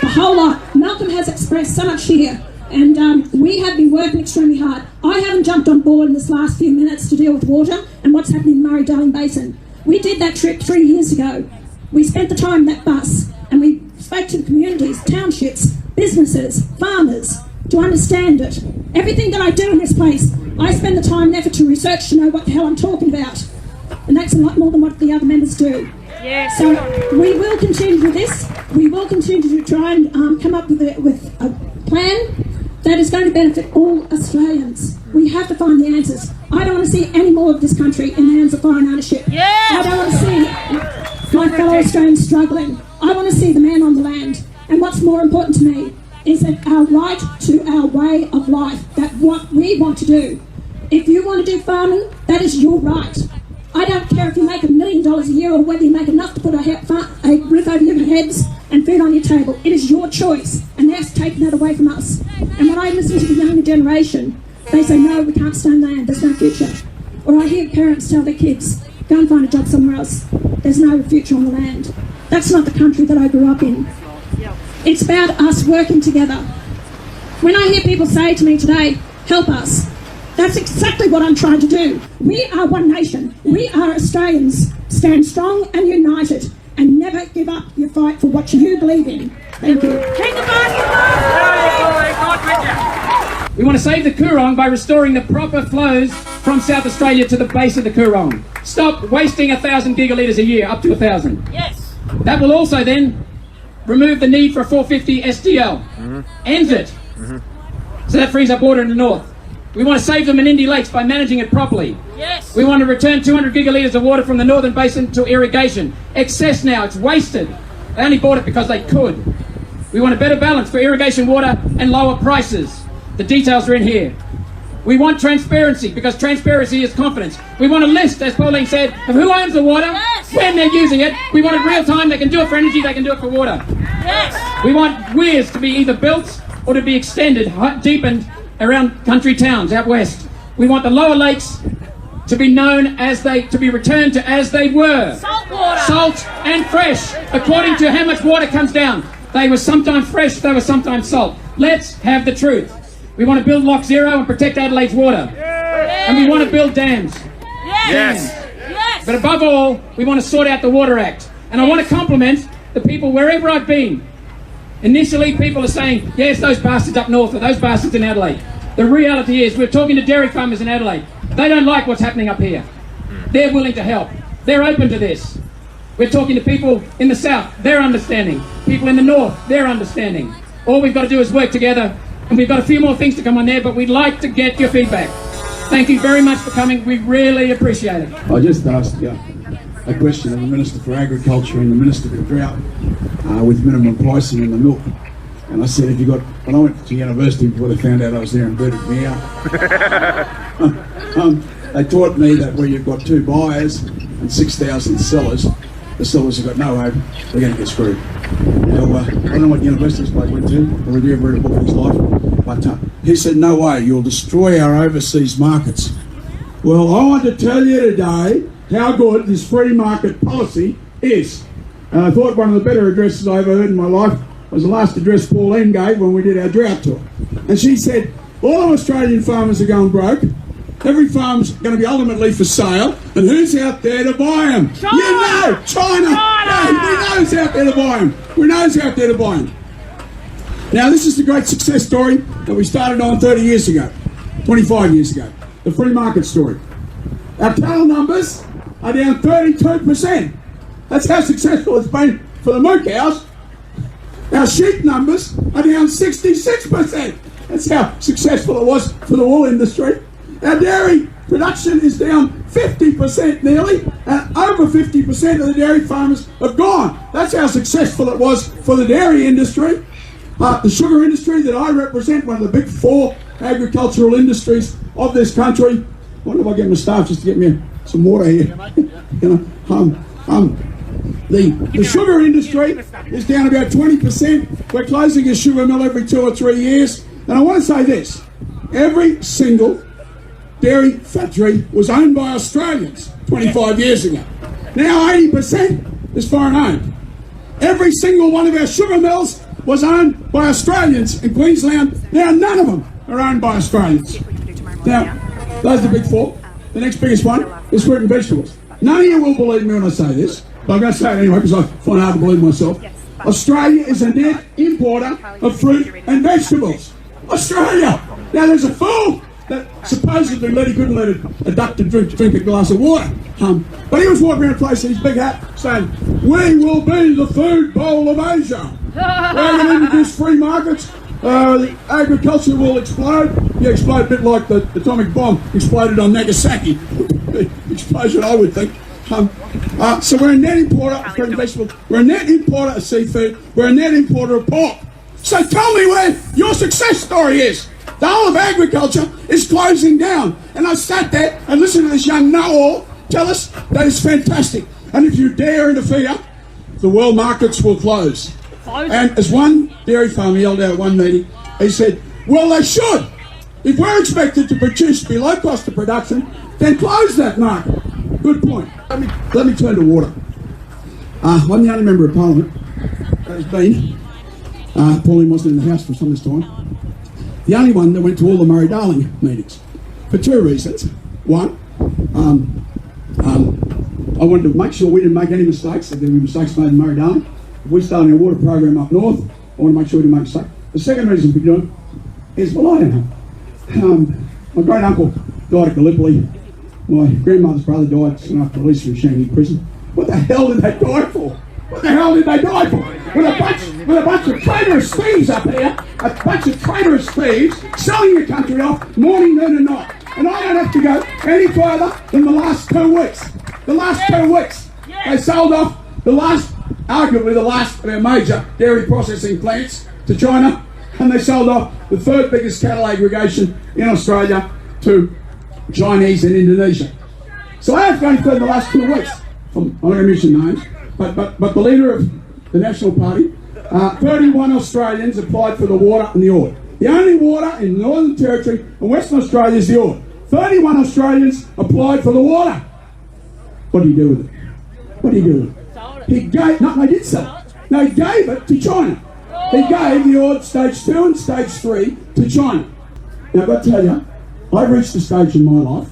Speaker 11: The whole lot. Malcolm has expressed so much here. And we have been working extremely hard. I haven't jumped on board in this last few minutes to deal with water and what's happening in the Murray-Darling Basin. We did that trip 3 years ago. We spent the time in that bus and we spoke to the communities, townships, businesses, farmers, to understand it. Everything that I do in this place, I spend the time and effort to research to know what the hell I'm talking about. And that's a lot more than what the other members do. So we will continue with this. We will continue to try and come up with a plan that is going to benefit all Australians. We have to find the answers. I don't want to see any more of this country in the hands of foreign ownership. I don't want to see my fellow Australians struggling. I want to see the man on the land. And what's more important to me is that our right to our way of life, that what we want to do. If you want to do farming, that is your right. I don't care if you make $1 million a year or whether you make enough to put a roof over your heads and food on your table. It is your choice, and they're taking that away from us. And when I listen to the younger generation, they say, no, we can't stay on land, there's no future. Or I hear parents tell their kids, go and find a job somewhere else. There's no future on the land. That's not the country that I grew up in. It's about us working together. When I hear people say to me today, help us, that's exactly what I'm trying to do. We are one nation. We are Australians. Stand strong and united and never give up your fight for what you believe in. Thank you.
Speaker 9: We want to save the Coorong by restoring the proper flows from South Australia to the base of the Coorong. Stop wasting 1,000 gigalitres a year, up to 1,000. That will also then remove the need for a 450 SDL. Ends it. So that frees up water in the north. We want to save the Menindee Lakes by managing it properly. We want to return 200 gigalitres of water from the northern basin to irrigation. Excess now, it's wasted. They only bought it because they could. We want a better balance for irrigation water and lower prices. The details are in here. We want transparency because transparency is confidence. We want a list, as Pauline said, of who owns the water, when they're using it. We want it real time. They can do it for energy, they can do it for water. We want weirs to be either built or to be extended, deepened around country towns out west. We want the lower lakes to be known as to be returned to as they were.
Speaker 10: Salt water.
Speaker 9: Salt and fresh, according to how much water comes down. They were sometimes fresh, they were sometimes salt. Let's have the truth. We want to build Lock Zero and protect Adelaide's water. And we want to build dams.
Speaker 4: Yes.
Speaker 9: But above all, we want to sort out the Water Act. And I want to compliment the people wherever I've been. Initially, people are saying, yes, those bastards up north, or those bastards in Adelaide. The reality is, we're talking to dairy farmers in Adelaide. They don't like what's happening up here. They're willing to help. They're open to this. We're talking to people in the south. They're understanding. People in the north, they're understanding. All we've got to do is work together. And we've got a few more things to come on there, but we'd like to get your feedback. Thank you very much for coming. We really appreciate it.
Speaker 12: I just asked a question of the Minister for Agriculture and the Minister for Drought with minimum pricing in the milk. And I said, if you got, when I went to university before they found out I was there and booted me out, they taught me that where you've got 2 buyers and 6,000 sellers, the sellers have got no hope, they're going to get screwed. Now, I don't know what university this bloke went to, or have you ever read a book in his life, but he said, no way, you'll destroy our overseas markets. Well, I want to tell you today how good this free market policy is. And I thought one of the better addresses I ever heard in my life was the last address Pauline gave when we did our drought tour. And she said, all of Australian farmers are going broke. Every farm's going to be ultimately for sale. And who's out there to buy them?
Speaker 10: China!
Speaker 12: You know, China! Yeah, we know who's out there to buy them. We know who's out there to buy them. Now, this is the great success story that we started on 30 years ago, 25 years ago. The free market story. Our cattle numbers are down 32%. That's how successful it's been for the moo cows. Our sheep numbers are down 66%. That's how successful it was for the wool industry. Our dairy production is down 50% nearly, and over 50% of the dairy farmers have gone. That's how successful it was for the dairy industry. The sugar industry that I represent, one of the big 4 agricultural industries of this country. I wonder if I get my staff just to get me some water here. The sugar industry is down about 20%. We're closing a sugar mill every 2 or 3 years. And I want to say this, every single dairy factory was owned by Australians 25 years ago. Now 80% is foreign owned. Every single one of our sugar mills was owned by Australians in Queensland. Now none of them are owned by Australians. Now, those are the big 4. The next biggest one is fruit and vegetables. None of you will believe me when I say this, but I'm going to say it anyway because I find it hard to believe myself. Australia is a net importer of fruit and vegetables. Australia! Now there's a fool that supposedly couldn't let a duck to drink a glass of water. But he was walking around the place in his big hat saying, we will be the food bowl of Asia. We're going to introduce free markets. The agriculture will explode. Yeah, explode a bit like the atomic bomb exploded on Nagasaki. Explosion, I would think. So we're a net importer of fruit and vegetables. We're a net importer of seafood. We're a net importer of pork. So tell me where your success story is. The whole of agriculture is closing down. And I sat there and listened to this young know-all tell us that it's fantastic. And if you dare interfere, the world markets will close. And as one dairy farmer yelled out at one meeting, he said, well, they should. If we're expected to produce below cost of production, then close that market. Good point. Let me turn to water. I'm the only member of Parliament that has been, Pauline wasn't in the House for some of this time, the only one that went to all the Murray-Darling meetings. For 2 reasons. One, I wanted to make sure we didn't make any mistakes, if there were mistakes made in Murray-Darling. If we started a water program up north, I want to make sure we didn't make mistakes. The second reason for doing it is, well, I don't know. My great uncle died at Gallipoli. My grandmother's brother died soon after release from Shanghai prison. What the hell did they die for? What the hell did they die for? With a bunch of traitorous thieves up here, a bunch of traitorous thieves selling the country off morning, noon and night. And I don't have to go any further than the last 2 weeks. The last 2 weeks. They sold off arguably the last of our major dairy processing plants to China, and they sold off the 3rd biggest cattle aggregation in Australia to Chinese and Indonesia. So I have gone through the last 2 weeks. I'm not going to mention names, but the leader of the National Party, 31 Australians applied for the water and the Ord. The only water in the Northern Territory and Western Australia is the Ord. 31 Australians applied for the water. What do you do with it? What do you do with it? He gave, no, they did sell it. No, he gave it to China. He gave the odd stage 2 and stage 3 to China. Now, I've got to tell you, I've reached a stage in my life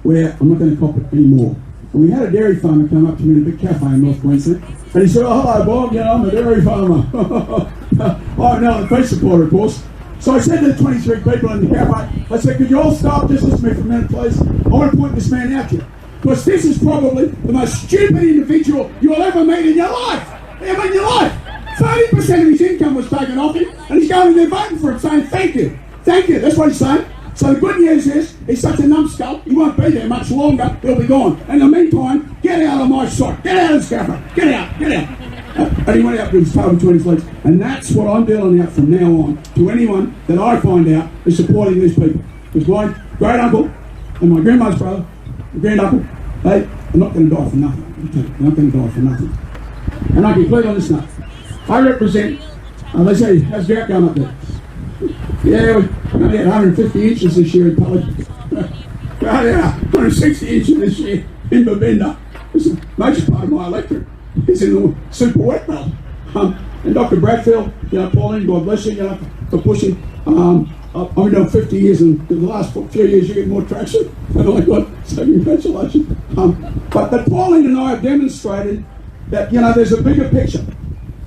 Speaker 12: where I'm not going to cop it anymore. And we had a dairy farmer come up to me in a big cafe in North Queensland, and he said, "Oh, hello, Bob, you know, I'm a dairy farmer." I'm now a peace supporter, of course. So I said to the 23 people in the cafe, I said, "Could you all stop, just listen to me for a minute, please? I want to point this man out to you. Because this is probably the most stupid individual you'll ever meet in your life. Ever in your life. 30% of his income was taken off him, and he's going in there voting for it, saying, thank you. Thank you." That's what he's saying. So the good news is, he's such a numbskull, he won't be there much longer, he'll be gone. In the meantime, get out of my sight. Get out of this cafe. Get out. Get out. And he went out with his tail between his legs. And that's what I'm dealing out from now on to anyone that I find out is supporting these people. Because my great uncle and my grandma's brother, my grand uncle, they are not going to die for nothing. They're not going to die for nothing. And I can conclude on this note. I represent, they say, how's the outcome up there? Yeah, we only had 150 inches this year in Pelly. Well, yeah, 160 inches this year in Babinda. It's a major part of my electorate. It's in the super wet belt. And Dr. Bradfield, you know, Pauline, God bless you, you know, for pushing. I've been doing 50 years, and in the last few years you get more traction. And I got, so congratulations. But Pauline and I have demonstrated that, you know, there's a bigger picture.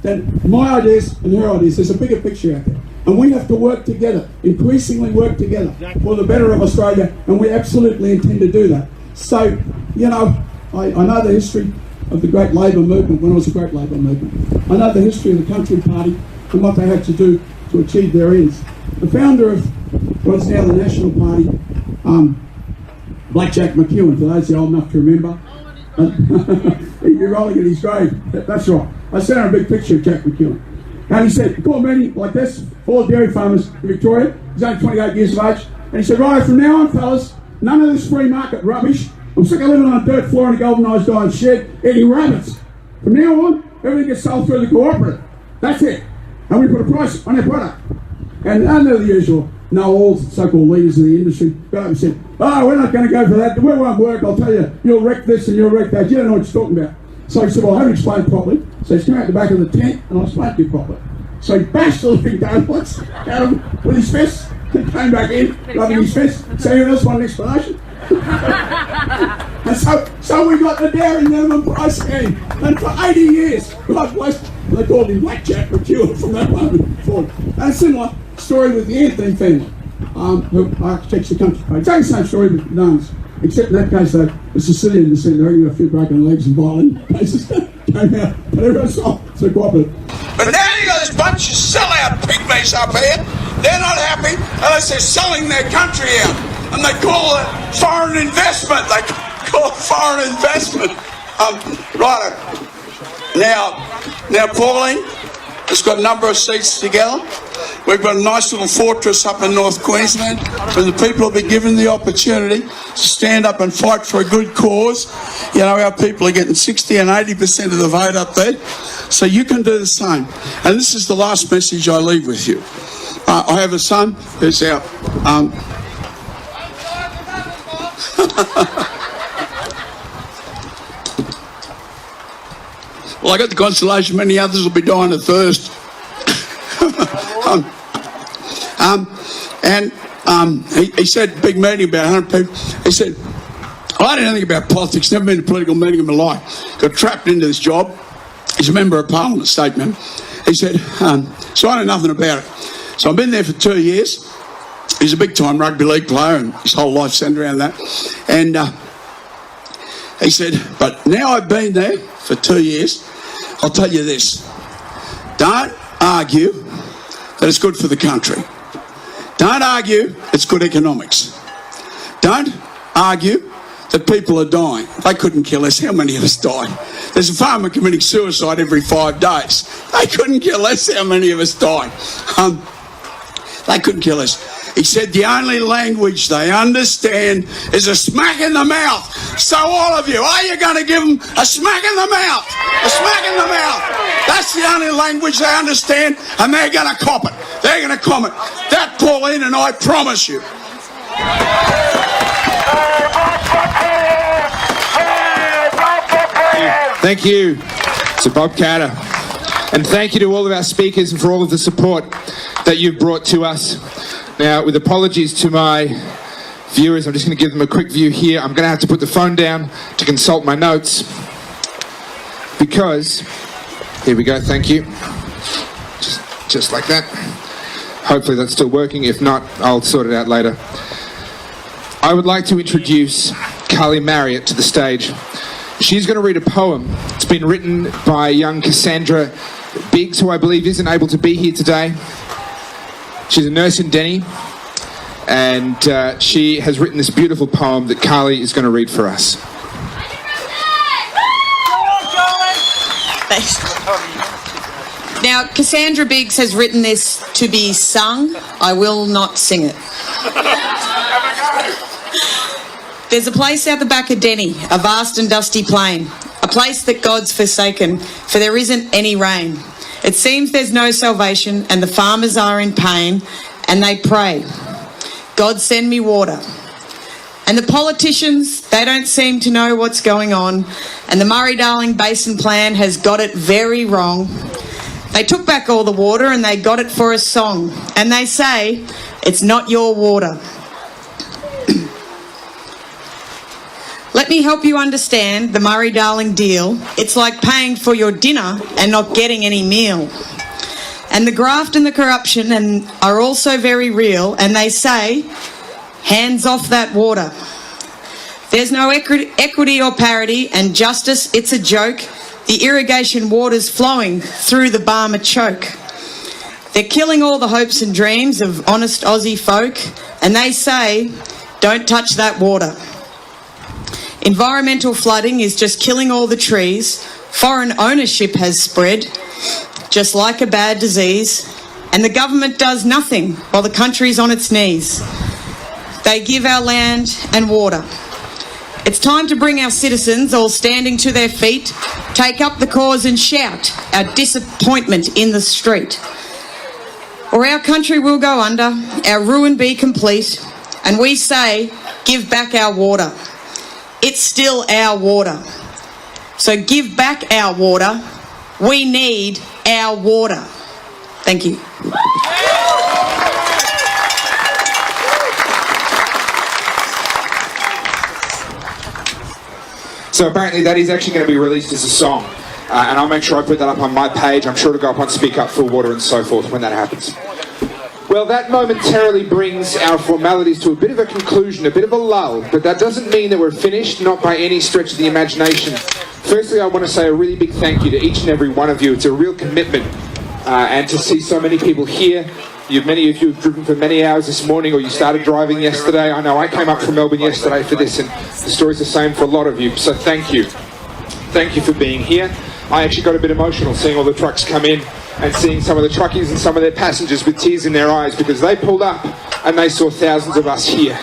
Speaker 12: That my ideas and her ideas, there's a bigger picture out there. And we have to work together, increasingly work together for the better of Australia, and we absolutely intend to do that. So, you know, I know the history of the great Labor movement, when it was a great Labor movement. I know the history of the Country Party and what they had to do to achieve their ends. The founder of what's now the National Party, Blackjack McEwen, for those who are old enough to remember. You're rolling in his grave. That's right. I sent her a big picture of Jack McEwen. And he said, call a meeting like this, all dairy farmers in Victoria. He's only 28 years of age. And he said, right, from now on, fellas, none of this free market rubbish. I'm sick of living on a dirt floor in a galvanised iron shed eating rabbits. From now on, everything gets sold through the cooperative. That's it. And we put a price on our product. And I know the usual, all so-called leaders of the industry got up and said, oh, we're not going to go for that. We won't work. I'll tell you, you'll wreck this and you'll wreck that. You don't know what you're talking about. So he said, well, I haven't explained properly. So he's come out the back of the tent and I explained to you properly. So he bashed the living donuts at him with his fist. He came back in, rubbing his fist. So anyone else want an explanation? And so we got the dairy minimum price again. And for 80 years, God bless, they called him Blackjack McEwen from that moment forward. And a similar story with the Anthony family, who architects the country. It's the same story with names. Except in that case, though, the Sicilian descent, they're a few broken legs and violin cases came out, but everyone's so cooperative.
Speaker 3: But now you got this bunch of sellout pygmies up here. They're not happy unless they're selling their country out. And they call it foreign investment. They call it foreign investment. Right. Now, Pauline has got a number of seats together. We've got a nice little fortress up in North Queensland where the people will be given the opportunity to stand up and fight for a good cause. You know, our people are getting 60 and 80% of the vote up there. So you can do the same. And this is the last message I leave with you. I have a son who's our... well, I got the consolation many others will be dying of thirst. He said, big meeting, about 100 people. He said, I don't know anything about politics, never been to a political meeting in my life. Got trapped into this job. He's a member of Parliament, state member. He said, so I know nothing about it. So I've been there for 2 years. He's a big-time rugby league player, and his whole life centred around that. And he said, but now I've been there for 2 years, I'll tell you this. Don't argue that it's good for the country. Don't argue it's good economics. Don't argue that people are dying. They couldn't kill us. How many of us died? There's a farmer committing suicide every 5 days. They couldn't kill us. How many of us died? They couldn't kill us. He said the only language they understand is a smack in the mouth. So all of you, are you going to give them a smack in the mouth? A smack in the mouth. That's the only language they understand, and they're going to cop it. They're going to comment. That, Pauline, and I promise you.
Speaker 1: Thank you to Bob Carter. And thank you to all of our speakers and for all of the support that you've brought to us. Now, with apologies to my viewers, I'm just going to give them a quick view here. I'm going to have to put the phone down to consult my notes because, here we go, thank you. Just like that. Hopefully that's still working. If not, I'll sort it out later. I would like to introduce Carly Marriott to the stage. She's going to read a poem. It's been written by young Cassandra Biggs, who I believe isn't able to be here today. She's a nurse in Denny, and she has written this beautiful poem that Carly is going to read for us.
Speaker 13: Thanks. Now, Cassandra Biggs has written this to be sung. I will not sing it. There's a place out the back of Denny, a vast and dusty plain, a place that God's forsaken, for there isn't any rain. It seems there's no salvation, and the farmers are in pain, and they pray, God send me water. And the politicians, they don't seem to know what's going on, and the Murray-Darling Basin Plan has got it very wrong. They took back all the water and they got it for a song, and they say, it's not your water. Let me help you understand the Murray-Darling deal. It's like paying for your dinner and not getting any meal. And the graft and the corruption are also very real, and they say, hands off that water. There's no equity or parity, and justice, it's a joke. The irrigation water's flowing through the Barmer choke. They're killing all the hopes and dreams of honest Aussie folk, and they say, don't touch that water. Environmental flooding is just killing all the trees. Foreign ownership has spread, just like a bad disease. And the government does nothing while the country's on its knees. They give our land and water. It's time to bring our citizens all standing to their feet, take up the cause and shout our disappointment in the street. Or our country will go under, our ruin be complete, and we say, give back our water. It's still our water. So give back our water. We need our water. Thank you.
Speaker 1: So apparently that is actually going to be released as a song. And I'll make sure I put that up on my page. I'm sure it'll go up on Speak Up for Water and so forth when that happens. Well, that momentarily brings our formalities to a bit of a conclusion, a bit of a lull, but that doesn't mean that we're finished, not by any stretch of the imagination. Firstly, I want to say a really big thank you to each and every one of you. It's a real commitment, and to see so many people here. Many of you have driven for many hours this morning, or you started driving yesterday. I know I came up from Melbourne yesterday for this, and the story's the same for a lot of you, so thank you. Thank you for being here. I actually got a bit emotional seeing all the trucks come in and seeing some of the truckies and some of their passengers with tears in their eyes because they pulled up and they saw thousands of us here.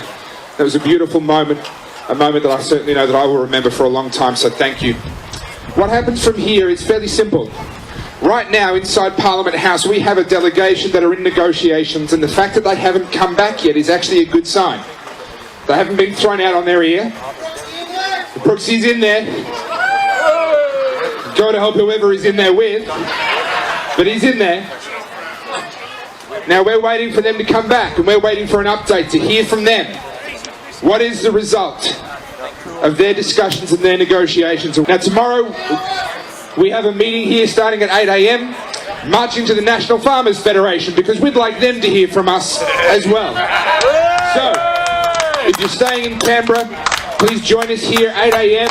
Speaker 1: That was a beautiful moment, a moment that I certainly know that I will remember for a long time, so thank you. What happens from here is fairly simple. Right now, inside Parliament House, we have a delegation that are in negotiations, and the fact that they haven't come back yet is actually a good sign. They haven't been thrown out on their ear. Brooksy's in there. Go to help whoever he's in there with. But he's in there. Now we're waiting for them to come back, and we're waiting for an update to hear from them. What is the result of their discussions and their negotiations? Now tomorrow, we have a meeting here starting at 8 a.m, marching to the National Farmers Federation, because we'd like them to hear from us as well. So, if you're staying in Canberra, please join us here at 8 a.m,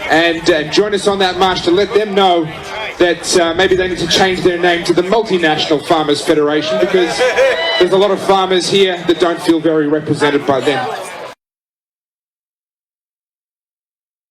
Speaker 1: and join us on that march to let them know that maybe they need to change their name to the Multinational Farmers Federation, because there's a lot of farmers here that don't feel very represented by them.